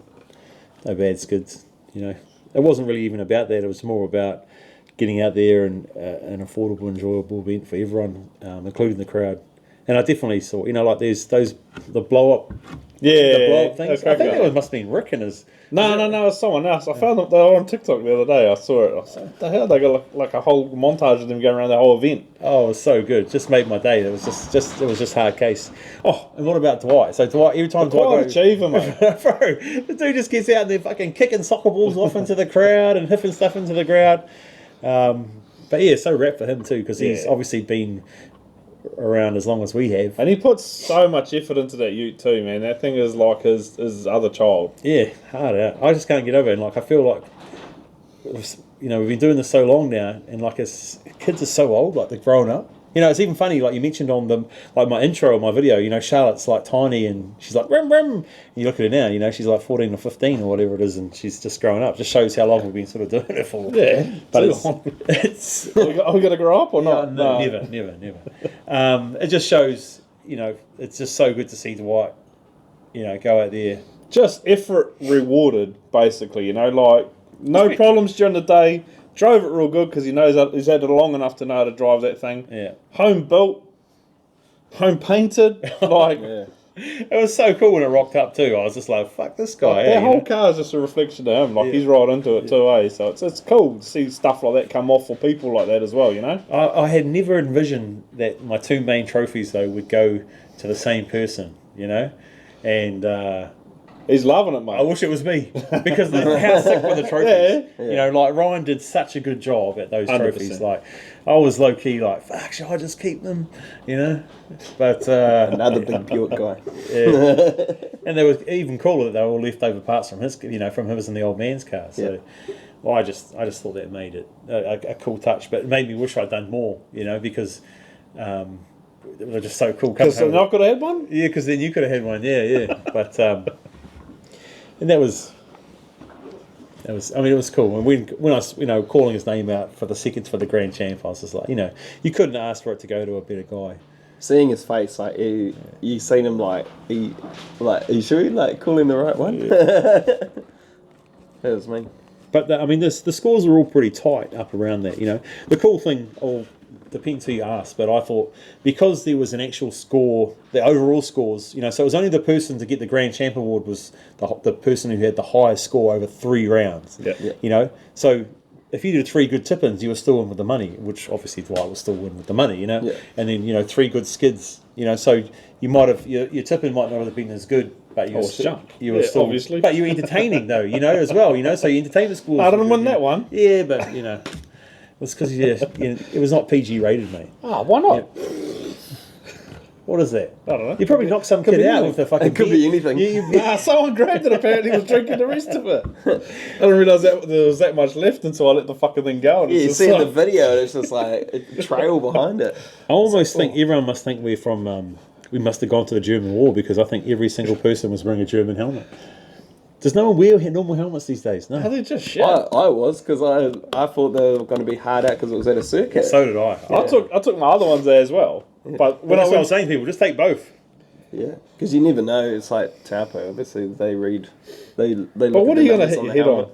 skids. It wasn't really even about that. It was more about getting out there and an affordable, enjoyable event for everyone, including the crowd. And I definitely saw, like there's the blow up. Yeah, the blow up things. I think that must have been Rick and his. No, it's someone else. I found them. They were on TikTok the other day. I saw it. I was like, what the hell? They got like a whole montage of them going around the whole event. Oh, it was so good. Just made my day. It was just hard case. Oh, and what about Dwight? So Dwight, every time Dwight goes, achiever, mate. bro, the dude just gets out there fucking kicking soccer balls off into the crowd and hipping stuff into the crowd. But yeah, so rap for him too, because he's obviously been around as long as we have. And he puts so much effort into that ute too, man. That thing is like his other child. Yeah, hard out. I just can't get over it. And I feel like, we've been doing this so long now, and his kids are so old, they're growing up. It's even funny, you mentioned on them, my intro of my video, Charlotte's tiny and she's like, rim, rim. And you look at her now, she's 14 or 15 or whatever it is, and she's just growing up. Just shows how long we've been sort of doing it for. Yeah. But it's Are we going to grow up or not? No, never. It just shows, it's just so good to see Dwight, go out there. Just effort rewarded, basically, no problems during the day. Drove it real good because he knows he's had it long enough to know how to drive that thing. Yeah. Home built, home painted. It was so cool when it rocked up too. I was just like, fuck this guy. That whole car is just a reflection of him. He's right into it too, eh? So it's cool to see stuff like that come off for people like that as well, I had never envisioned that my two main trophies though would go to the same person, and he's loving it, mate. I wish it was me, because how sick were the trophies? Ryan did such a good job at those 100%. trophies. I was low key fuck, should I just keep them? But Another big Buick guy. Yeah. And they were even cooler that they were all leftover parts from his, from his and the old man's car. So I just thought that made it a cool touch, but it made me wish I'd done more, because they were just so cool. Because I could have had one? Yeah, because then you could have had one, yeah. But and it was cool. And when I was, calling his name out for the seconds for the Grand Champ, I was just like, you couldn't ask for it to go to a better guy. Seeing his face, you seen him are you sure you calling the right one? That was me. But the scores are all pretty tight up around that. The cool thing, depends who you ask, but I thought because there was an actual score, the overall scores, so it was only the person to get the Grand Champ Award was the person who had the highest score over 3 rounds. Yeah. So if you did 3 good tip-ins, you were still in with the money, which obviously Dwight was still in with the money, Yeah. And then 3 good skids, so you might have your tip-in might not have been as good. But you were still, obviously. But you were entertaining though, as well, So your entertainment scores. I didn't win that one. Yeah, but it's because it was not PG rated, mate. Oh, why not? Yeah. What is that? I don't know. You probably knocked some kid out with the fucking. It could be anything. Someone grabbed it. Apparently, was drinking the rest of it. I didn't realise that there was that much left until I let the fucking thing go. And You see in the video, and it's just a trail behind it. I almost think everyone must think we're from. We must have gone to the German war, because I think every single person was wearing a German helmet. Does no one wear normal helmets these days? No. Are they just shit? I was, because I thought they were going to be hard out because it was at a circuit. So did I. I took my other ones there as well. But when I was saying, people just take both. Yeah, because you never know. It's like Taupo. Obviously, they read. They look. But what at are you the going to numbers hit the your head helmet. on?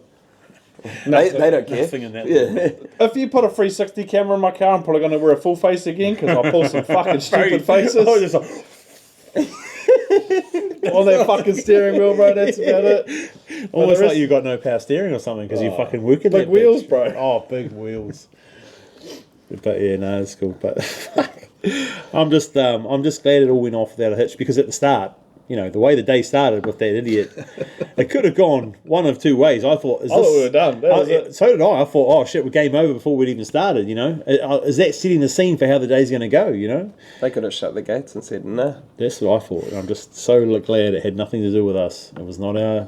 They don't care. Nothing in that. Yeah. If you put a 360 camera in my car, I'm probably going to wear a full face again because I pull some fucking stupid faces. I was just like, on that fucking steering wheel, bro. That's about it. almost like you got no power steering or something because you fucking working big that wheels, bitch. bro. Oh, big wheels. But yeah, no, it's cool. But I'm just glad it all went off without a hitch, because at the start, you know, the way the day started with that idiot, it could have gone one of two ways. I thought, we were done. That was it. So did I. I thought, oh shit, we're game over before we'd even started. You know, is that setting the scene for how the day's going to go? You know, They could have shut the gates and said, nah. that's what I thought. And I'm just so glad it had nothing to do with us. It was not our.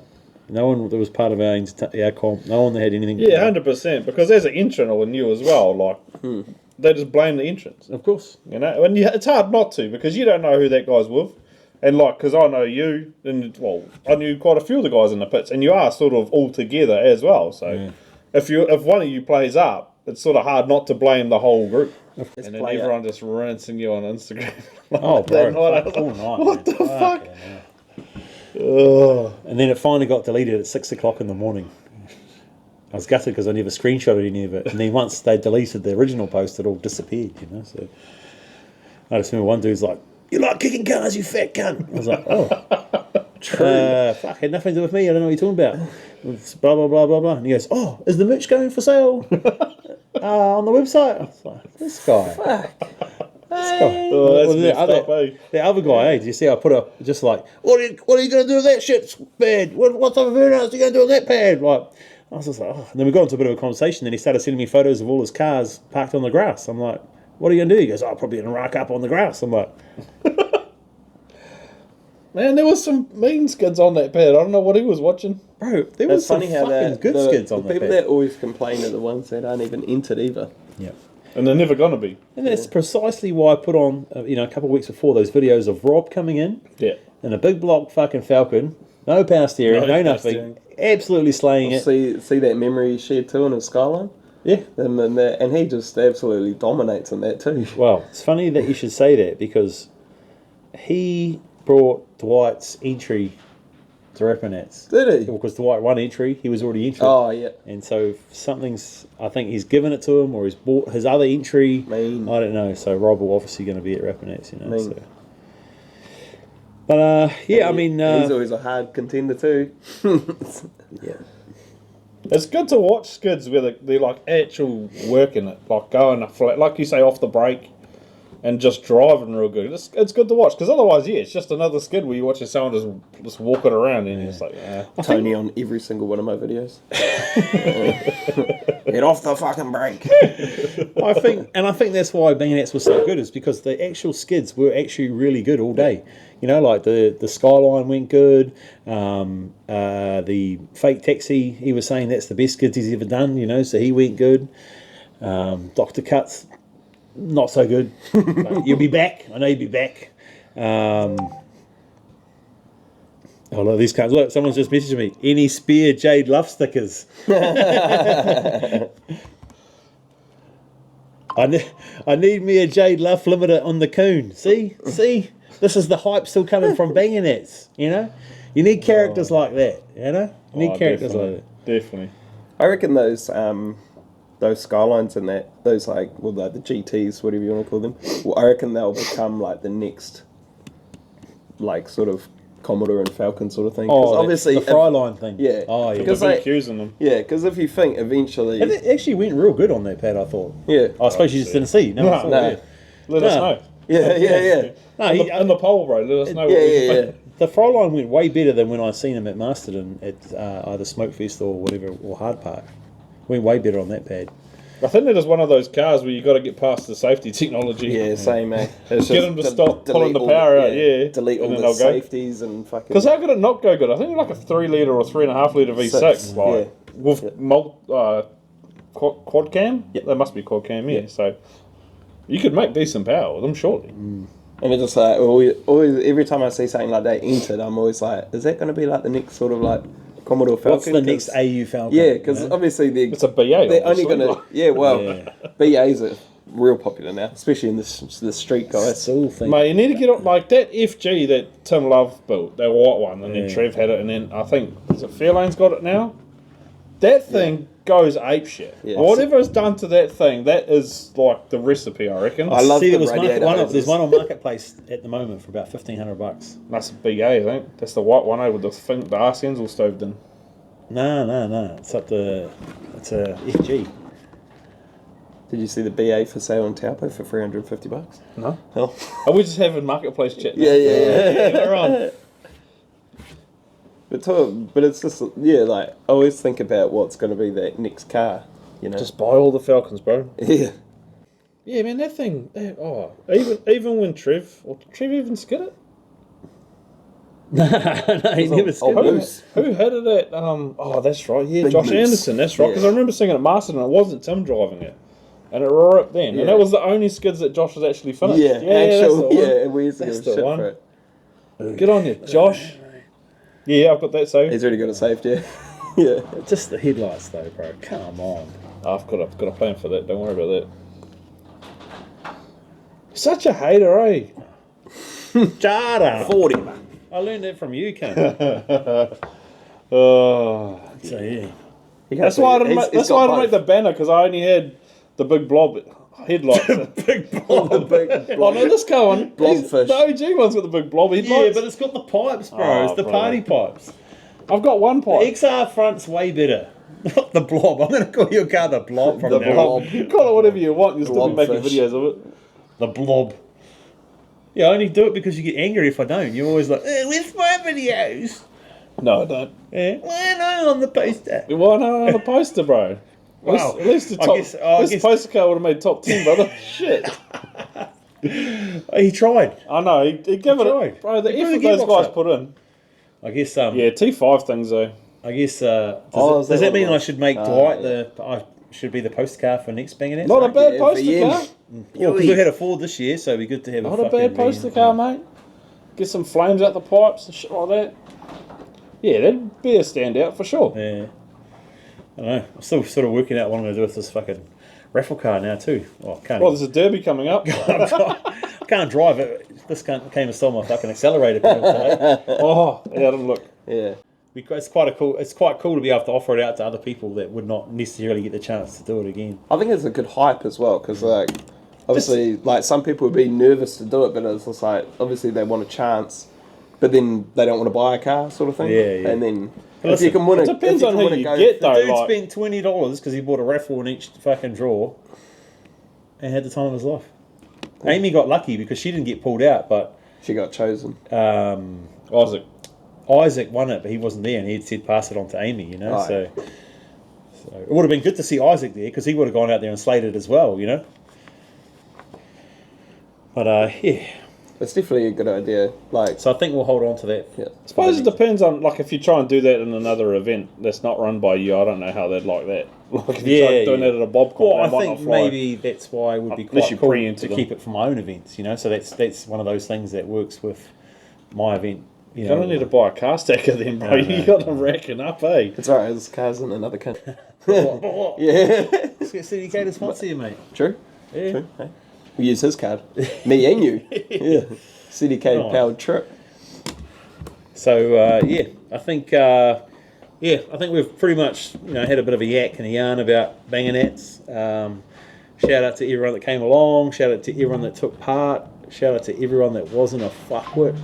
No one that was part of our comp. No one that had anything. Yeah, 100%. Because as an entrant or new as well, like they just blame the entrants. Of course. You know, and it's hard not to because you don't know who that guy's with. And like, because I know you, and well, I knew quite a few of the guys in the pits, and you are sort of all together as well. So if one of you plays up, it's sort of hard not to blame the whole group. And then everyone just rinsing you on Instagram. Oh, bro. What the fuck? And then it finally got deleted at 6 o'clock in the morning. I was gutted because I never screenshotted any of it. And then once they deleted the original post, it all disappeared, you know. So I just remember one dude's like, "You like kicking cars, you fat cunt." I was like, "Oh, true. Fuck, had nothing to do with me. I don't know what you're talking about." It's blah blah blah blah blah. And he goes, "Oh, is the merch going for sale on the website?" I was like, "This guy." Oh, that's messed up, eh? The other guy, did you see? I put up just like, "What are you going to do with that shit? It's bad. What type of burnouts are you going to do with that pad?" Like, I was just like, oh. And then we got into a bit of a conversation. Then he started sending me photos of all his cars parked on the grass. I'm like, "What are you going to do?" He goes, "Oh, probably going to rack up on the grass." I'm like, man, there was some mean skids on that pad. I don't know what he was watching. bro, there was some fucking good skids on the that people pad. that always complain are the ones that aren't even entered either. Yeah. And they're never going to be. And that's precisely why I put on, a couple of weeks before, those videos of Rob coming in in a big block fucking Falcon, no power steering, no nothing, absolutely slaying it. See that memory shared too in his Skyline? Yeah. And he just absolutely dominates in that too. Well, it's funny that you should say that because he brought Dwight's entry to Rapanats. Did he? Because Dwight won entry, he was already entry. Oh, yeah. And so I think he's given it to him or he's bought his other entry. Mean. I don't know. So Rob will obviously going to be at Rapanats, you know. Mean. So. But, yeah, I mean... he's always a hard contender too. yeah. It's good to watch skids where they're like actual working it, like going a flat, like you say, off the brake and just driving real good. It's good to watch because otherwise, it's just another skid where you watch someone just walking around and you're just like, Tony on every single one of my videos. Get off the fucking brake. I think that's why Burnout was so good is because the actual skids were actually really good all day. You know, like the Skyline went good. The fake taxi, he was saying that's the best skids he's ever done. You know, so he went good. Dr. Cuts, not so good. But you'll be back. I know you'll be back. Oh look, these cards. Look, someone's just messaged me. Any spare Jade Love stickers? I need me a Jade Love limiter on the Coon. See, this is the hype still coming from banging nets. You know, you need characters like that. You know, you need characters like that. Definitely. I reckon those Skylines and those like the GTs, whatever you want to call them. Well, I reckon they'll become like the next, like sort of Commodore and Falcon sort of thing. Oh, obviously the Fryline thing. Yeah. Oh, yeah. Because They're accusing them. Yeah, because if you think eventually, And it actually went real good on that pad. I thought. Yeah. I suppose you just didn't see. No. I thought, No. yeah. Let us know. yeah. No, In the poll, bro. Let us know. What you Yeah. think. The Fryline went way better than when I seen him at Masterton at either Smokefest or whatever, or Hard Park. Went way better on that pad. I think that is one of those cars where you got to get past the safety technology. Yeah, same, mate. Get them to stop pulling the power out, Delete all and then the they'll go. safeties and fucking... Because how could it not go good? I think like a 3 litre or 3.5 litre V6, like with quad cam. Yep. They must be quad cam, yeah. So you could make decent power with them, surely. And it's just like always, every time I see something like that entered, I'm always like, is that going to be like the next sort of like Commodore Falcon? What's the next AU Falcon? Yeah, because obviously It's a BA. they're only obviously. going to BAs are real popular now, especially in the street guys. Still think. Mate, you need to get on like that FG that Tim Love built, that white one, and then Trev had it, and then I think Fairlane's got it now. That thing goes apeshit. Yeah. Whatever is done to that thing, that is like the recipe, I reckon. I love See, the there was radiator there's hoses. one on Marketplace at the moment for about $1,500. That's a BA, I think. That's the white one with the arse ends all stoved in. No. It's a FG. Did you see the BA for sale in Taupo for $350? No. Hell. Are we just having marketplace chat now? Yeah. We're on. But it's just, yeah, like, I always think about what's going to be that next car, you know? Just buy all the Falcons, bro. Yeah. Yeah, man, that thing. Even when Trev even skid it. No, he never skipped it. Who had it at? That's right. Yeah, Josh Anderson. That's right. Because I remember seeing it at Masterton. It wasn't Tim driving it, and it ripped then. And that was the only skids that Josh has actually finished. Yeah, and we used to That's give a the shit one. for it. Good on you, Josh. Yeah, I've got that saved. He's already got it saved, yeah. Yeah. Just the headlights, though, bro. Come on. I've got a plan for that. Don't worry about that. Such a hater, eh? Jada. 40. I learned that from you, cunt. So, yeah. That's why I didn't make the banner, because I only had the big blob headlights. Big blob. The big Oh no, this car one. Blobfish. The OG one's got the big blob headlights. Yeah, but it's got the pipes, bro. Oh, it's the bro. party pipes. I've got one The pipe. XR front's way better. Not the blob. I'm going to call your car the blob from The now blob. on. You call it whatever you want, you'll still be making Blobfish. videos of it. The blob. Yeah, I only do it because you get angry if I don't. You're always like, where's my videos? No, I don't. Yeah. Why not on the poster? Why not on the poster, bro? Wow. At least the I top. guess- This poster car would have made top 10, brother. Shit. He tried. I know. He gave tried. it. Bro, the He put effort the those gearbox guys up. put in. I guess. Yeah, T5 things though. I guess. Oh, Does is that that mean what it I was? should make Dwight I should be the poster car for next Bang It Not a bad yeah, poster for you. car. Well, because we had a Ford this year, so it'd be good to have Not a a fucking bad poster car, mate. Get some flames out the pipes and shit like that. Yeah, that'd be a standout for sure. Yeah. I don't know. I'm still sort of working out what I'm going to do with this fucking raffle car now too. Oh, I can't. Well, there's a derby coming up. I can't drive it. This cunt came and stole my fucking accelerator pedal today. Oh, yeah, didn't look. Yeah. It's quite cool to be able to offer it out to other people that would not necessarily get the chance to do it again. I think it's a good hype as well, because, like, obviously, like, some people would be nervous to do it, but it's just like, obviously they want a chance, but then they don't want to buy a car, sort of thing. Yeah, yeah. And then, But if you listen, can win it depends on who you get, The though. dude Like, spent $20 because he bought a raffle in each fucking draw and had the time of his life. Amy got lucky because she didn't get pulled out, but She got chosen. Isaac won it, but he wasn't there, and he'd said pass it on to Amy, you know. Right. So it would have been good to see Isaac there because he would have gone out there and slated as well, you know. But yeah, It's definitely a good idea. Like, so I think we'll hold on to that. yeah. I suppose it depends on, like, if you try and do that in another event that's not run by you, I don't know how they'd like that. Like, if you try doing that at a Bob comp, Well, I that might think not fly. maybe that's why it would be Unless quite you cool pre-enter to them. keep it for my own events, you know. So that's one of those things that works with my event. You You know, don't need to buy a car stacker then, bro. No. You got them racking up, eh? It's alright, this car's in another country. yeah. Yeah. Let's get CDK to sponsor you, mate. True. Yeah. True. Hey. We use his card. Me and you. Yeah. CDK Nice. powered trip. So yeah, I think we've pretty much had a bit of a yak and a yarn about Banganats. Shout out to everyone that came along. Shout out to everyone that took part. Shout out to everyone that wasn't a fuckwit.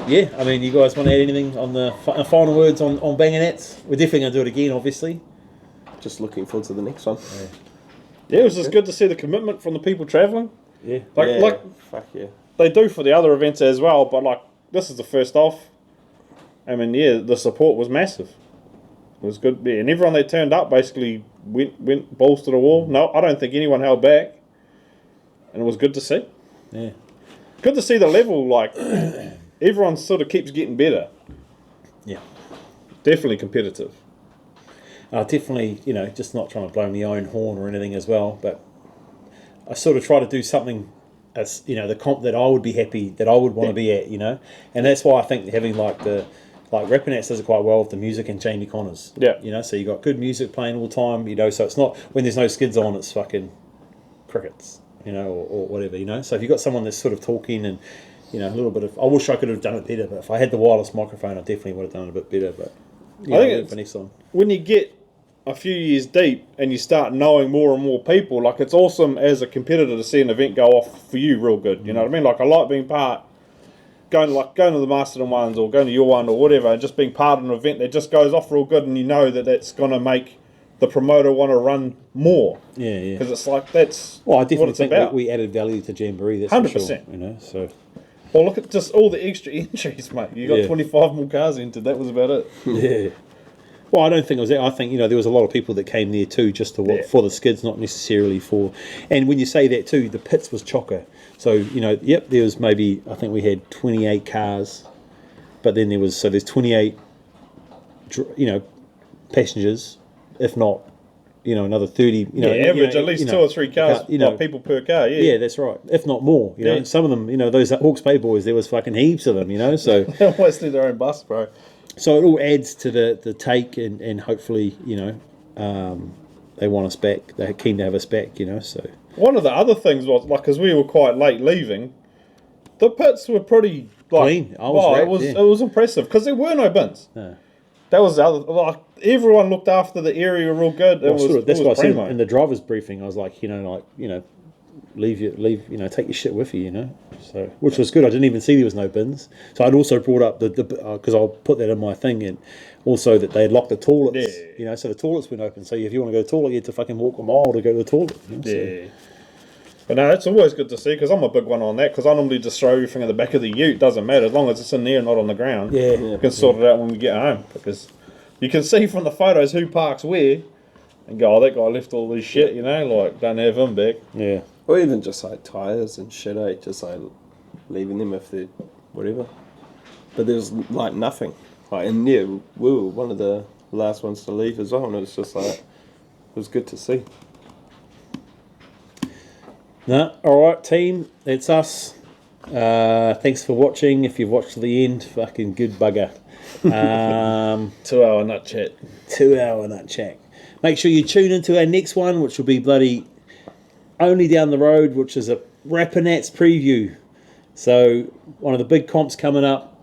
Yeah, I mean, you guys want to add anything on the final words on Banganats? We're definitely going to do it again, obviously. Just looking forward to the next one. Yeah, it was just good to see the commitment from the people travelling. Yeah. Like Fuck yeah. they do for the other events as well, but like this is the first off. I mean, yeah, the support was massive. It was good, yeah, and everyone that turned up basically went balls to the wall. No, I don't think anyone held back, and it was good to see. Yeah. Good to see the level. Like everyone sort of keeps getting better. Yeah. Definitely competitive. Definitely, just not trying to blow my own horn or anything as well, but I sort of try to do something as, the comp that I would be happy, that I would want to be at, and that's why I think having Rapanats does it quite well with the music and Jamie Connors. Yeah. So you got good music playing all the time, so it's not, when there's no skids on, it's fucking crickets, or whatever, so if you've got someone that's sort of talking and, a little bit of, I wish I could have done it better, but if I had the wireless microphone, I definitely would have done it a bit better, but I think for next time. When you get a few years deep and you start knowing more and more people, like it's awesome as a competitor to see an event go off for you real good. You know what I mean? Like I like being going to the Masterton ones or going to your one or whatever, and just being part of an event that just goes off real good, and you know that that's going to make the promoter want to run more. Yeah, yeah. Because it's like that's Well, I what definitely it's think about. we added value to Jamboree. That's 100%. for sure, so Well, look at just all the extra entries, mate. You got 25 more cars entered. That was about it. Yeah. Well, I don't think it was that. I think, there was a lot of people that came there too just to for the skids, not necessarily for... And when you say that too, the pits was chocker. So, there was maybe, I think we had 28 cars, but then there's 28, passengers, if not, another 30, average at least 2 or 3 cars, people per car, Yeah, that's right. If not more, some of them, those Hawke's Bay boys, there was fucking heaps of them, so... They almost need their own bus, bro. So it all adds to the take, and hopefully, they want us back. They're keen to have us back, so... One of the other things was, because we were quite late leaving, the pits were pretty... clean. It was impressive, because there were no bins. No. That was the other... everyone looked after the area real good. That's why I said in the driver's briefing, I was like, take your shit with you, So, which was good. I didn't even see there was no bins. So I'd also brought up because I'll put that in my thing, and also that they had locked the toilets. Yeah. So the toilets weren't open. So if you want to go to the toilet, you had to fucking walk a mile to go to the toilet. Yeah. But no, it's always good to see, because I'm a big one on that, because I normally just throw everything in the back of the ute. Doesn't matter, as long as it's in there and not on the ground. Yeah. You can sort it out when we get home, because you can see from the photos who parks where, and go, oh, that guy left all this shit, don't have him back. Yeah. Or even just like tyres and shit, just like leaving them if they're whatever. But there's like nothing. And we were one of the last ones to leave as well, and it was just like, it was good to see. No, alright team, that's us. Thanks for watching. If you've watched to the end, fucking good bugger. 2-hour nut chat. 2-hour nut chat. Make sure you tune into our next one, which will be bloody only down the road, which is a Rapanats preview. So one of the big comps coming up,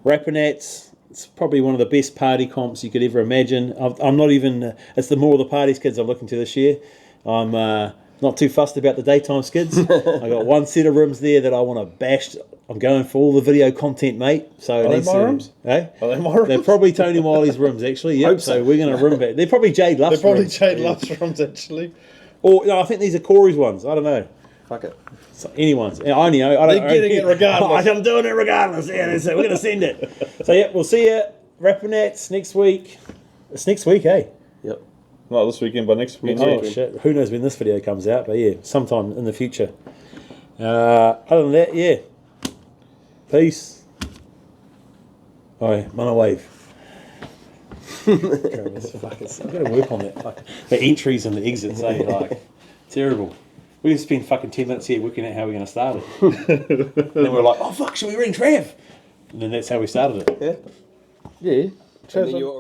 Rapanats. It's probably one of the best party comps you could ever imagine. I'm not even, it's the more of the party skids I'm looking to this year. I'm not too fussed about the daytime skids. I got one set of rims there that I want to bash. I'm going for all the video content, mate. So are they my rims? Eh? Are they my rims? They're probably Tony Wiley's rims, actually. Yep. So we're going to rim back. They're probably Jade Luft's rims. Jade Luft's rims, actually. Or no, I think these are Corey's ones. I don't know. Fuck it. So anyone's. I only know. I don't know. They're getting it regardless. I'm doing it regardless. Yeah, so we're going to send it. So yeah, we'll see you Rapanats next week. It's next week, eh? Yep. Not this weekend, but next weekend. Oh shit! Who knows when this video comes out? But yeah, sometime in the future. Other than that, yeah. Peace. Alright, mana wave. Travis, I've got to work on that. Like, the entries and the exits, terrible. We just spend fucking 10 minutes here working out how we're going to start it. And then we're like, oh fuck, should we ring Trav? And then that's how we started it. Yeah. Yeah.